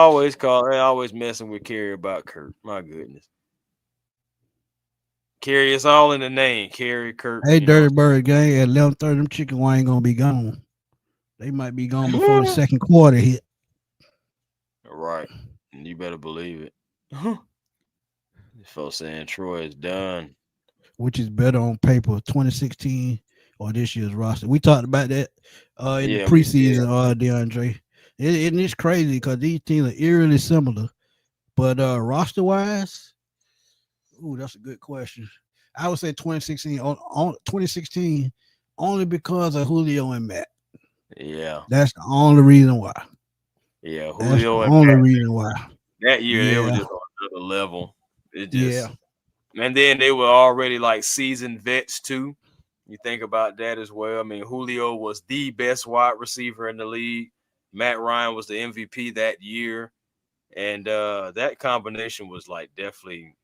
always messing with Kerry about Kurt. My goodness. Kerry, it's all in the name. Kerry, Kurt. Hey, Dirty Bird gang, at 11:30, them chicken wings ain't gonna be gone. They might be gone before the second quarter hit. Right. You better believe it. This folks saying Troy is done. Which is better on paper, 2016 or this year's roster. We talked about that in the preseason, DeAndre. And it's crazy because these teams are eerily similar. But roster-wise, that's a good question. I would say 2016 on 2016 only because of Julio and Matt. Yeah. That's the only reason why. Yeah, Julio and only Matt, reason why. That year they were just on another level. It just and then they were already like seasoned vets too. You think about that as well. I mean, Julio was the best wide receiver in the league. Matt Ryan was the MVP that year. And that combination was like definitely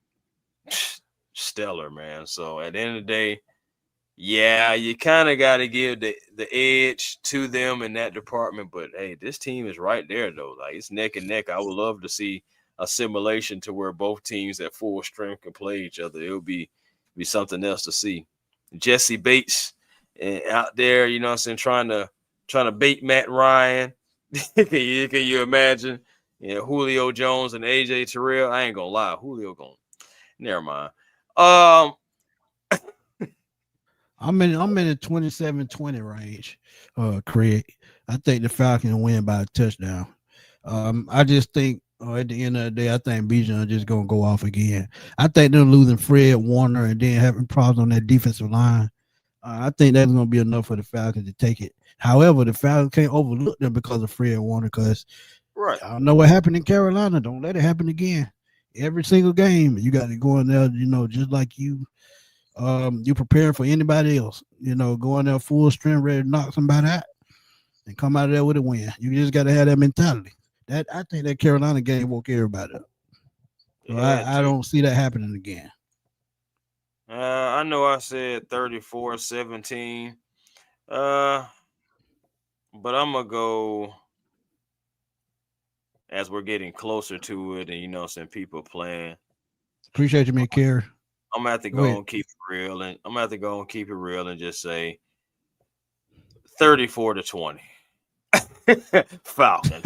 stellar, man. So at the end of the day, yeah, you kind of got to give the edge to them in that department. But hey, this team is right there though. Like it's neck and neck. I would love to see a simulation to where both teams at full strength can play each other. It would be something else to see. Jesse Bates out there, you know what I'm saying, trying to bait Matt Ryan. Can you imagine? Yeah, Julio Jones and AJ Terrell. I ain't gonna lie, Julio gonna. Never mind. I'm in the 27-20 range. Craig, I think the Falcons win by a touchdown. I just think at the end of the day, I think Bijan just gonna go off again. I think them losing Fred Warner and then having problems on that defensive line. I think that's gonna be enough for the Falcons to take it. However, the Falcons can't overlook them because of Fred Warner, because right, I don't know what happened in Carolina. Don't let it happen again. Every single game, you got to go in there, just like you prepare for anybody else. Go in there full strength, ready to knock somebody out and come out of there with a win. You just got to have that mentality. That I think that Carolina game woke everybody up. So I don't see that happening again. I know I said 34-17. But I'm going to go as we're getting closer to it and, some people playing. Appreciate you, man, Kerry. I'm going to have to go and keep it real. And I'm going to have to go and keep it real and just say 34-20. Falcons.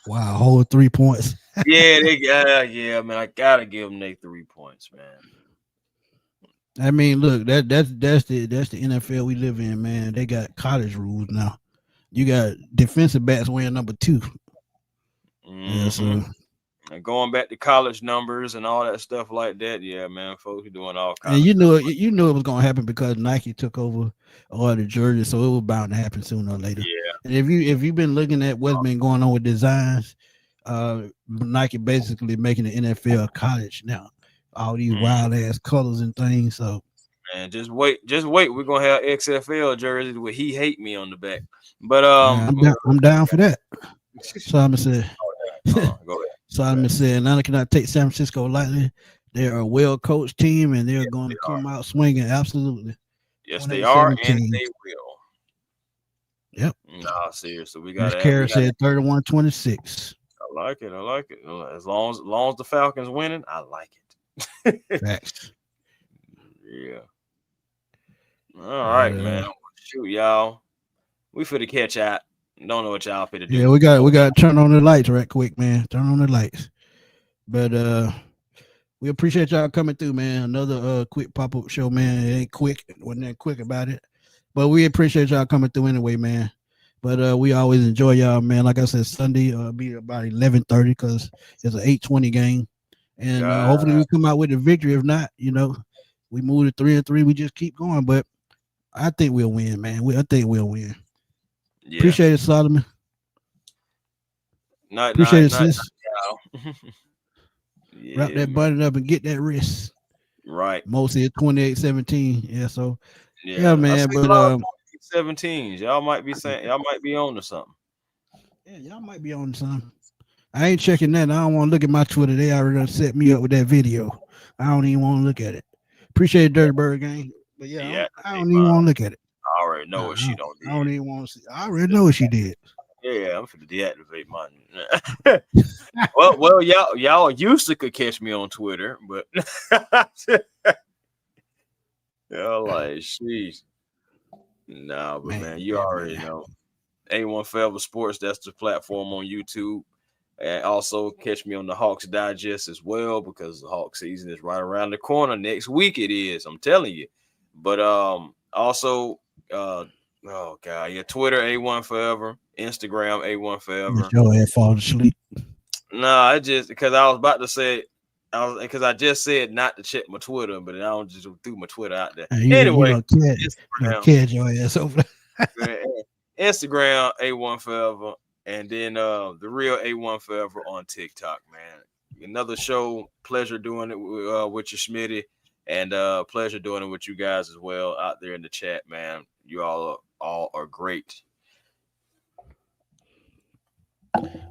Wow, whole 3 points. Yeah, man, I got to give them their 3 points, man. I mean, look, that's the NFL we live in, man. They got college rules now. You got defensive backs wearing number 2. Mm-hmm. Yeah, so And going back to college numbers and all that stuff like that, yeah, man, folks are doing all kinds. And you knew it was gonna happen because Nike took over all the jerseys, so it was bound to happen sooner or later. Yeah. And if you've been looking at what's been going on with designs, Nike basically making the NFL college now. All these wild ass colors and things. So man, just wait. We're gonna have XFL jerseys with "He Hate Me" on the back. But I'm down for that. Simon said. Go ahead. Simon said, Atlanta cannot take San Francisco lightly. They're a well-coached team, and they're going to come out swinging. Absolutely. Yes, they are, and they will. Yep. Nah, seriously, we got. Kara said 31-26. I like it. As long as the Falcons winning, I like it. Facts. Yeah. All right, man. Shoot, y'all. We finna catch out. Don't know what y'all finna do. Yeah, we got to turn on the lights right quick, man. Turn on the lights. But we appreciate y'all coming through, man. Another quick pop-up show, man. It ain't quick. Wasn't that quick about it. But we appreciate y'all coming through anyway, man. But we always enjoy y'all, man. Like I said, Sunday be about 11:30 because it's an 8:20 game. And hopefully we come out with a victory. If not, we move to 3-3. We just keep going. But I think we'll win, man. I think we'll win. Yeah. Appreciate it, Solomon. Appreciate it, sis. Wrap that button up and get that wrist. Right. Mostly at 28-17. Yeah, so yeah man. But 17s. Y'all might be on to something. Yeah, y'all might be on to something. I ain't checking that. I don't want to look at my Twitter. They already set me up with that video. I don't even want to look at it. Appreciate it, Dirty Bird Gang. But I don't even want to look at it. I already know what she don't do. I don't even want to see. I already know what she did. Yeah, I'm finna deactivate mine. well, y'all used to could catch me on Twitter, but y'all like, sheesh. Nah, but man, you already know. A1 Forever Sports, that's the platform on YouTube. And also catch me on the Hawks Digest as well, because the Hawks season is right around the corner. Next week it is, I'm telling you. But also Twitter A1 Forever, Instagram A1 Forever. Your ass fall asleep. Nah, I just because I was about to say I just said not to check my Twitter, but I don't just threw my Twitter out there. Anyway, catch your ass over there. Instagram A1 Forever, and then the real A1 Forever on TikTok, man. Another show, pleasure doing it with you, Smitty, and pleasure doing it with you guys as well out there in the chat, man. You all are great.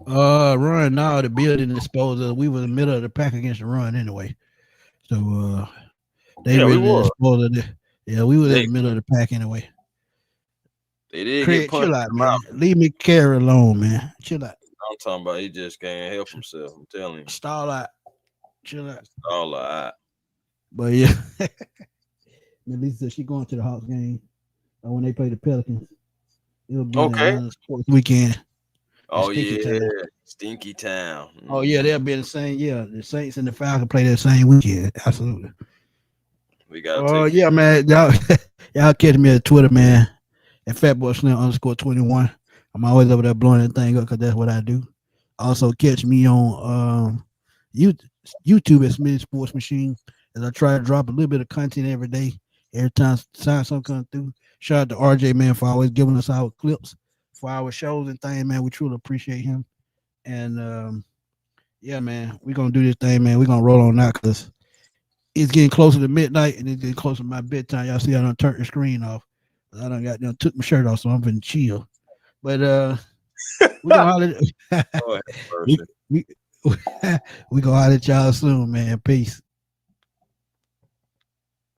Run now the building disposed of. We were in the middle of the pack against the run anyway. So we were. Yeah, we were in the middle of the pack anyway. They did Craig, get punched. chill out, man. Leave me carry alone, man. Chill out. I'm talking about he just can't help himself. I'm telling you. Stall out. Chill out. Stall out. But yeah. Melissa said she going to the Hawks game when they play the Pelicans. It'll be the sports weekend. Oh yeah, Stinky Town. Oh yeah, they'll be the same. Yeah, the Saints and the Falcons play that same weekend. Absolutely. We got. Oh yeah, man. Y'all catch me at Twitter, man. At FatBoySlim_21. I'm always over there blowing that thing up because that's what I do. Also catch me on YouTube at Smitty Sports Machine, as I try to drop a little bit of content every day. Every time something comes through. Shout out to RJ, man, for always giving us our clips for our shows and things, man. We truly appreciate him. And yeah, man, we're gonna do this thing, man. We're gonna roll on out because it's getting closer to midnight and it's getting closer to my bedtime. Y'all see I done turned the screen off. I done took my shirt off, so I'm finna chill. But we gonna holler. We gonna holler at y'all soon, man. Peace.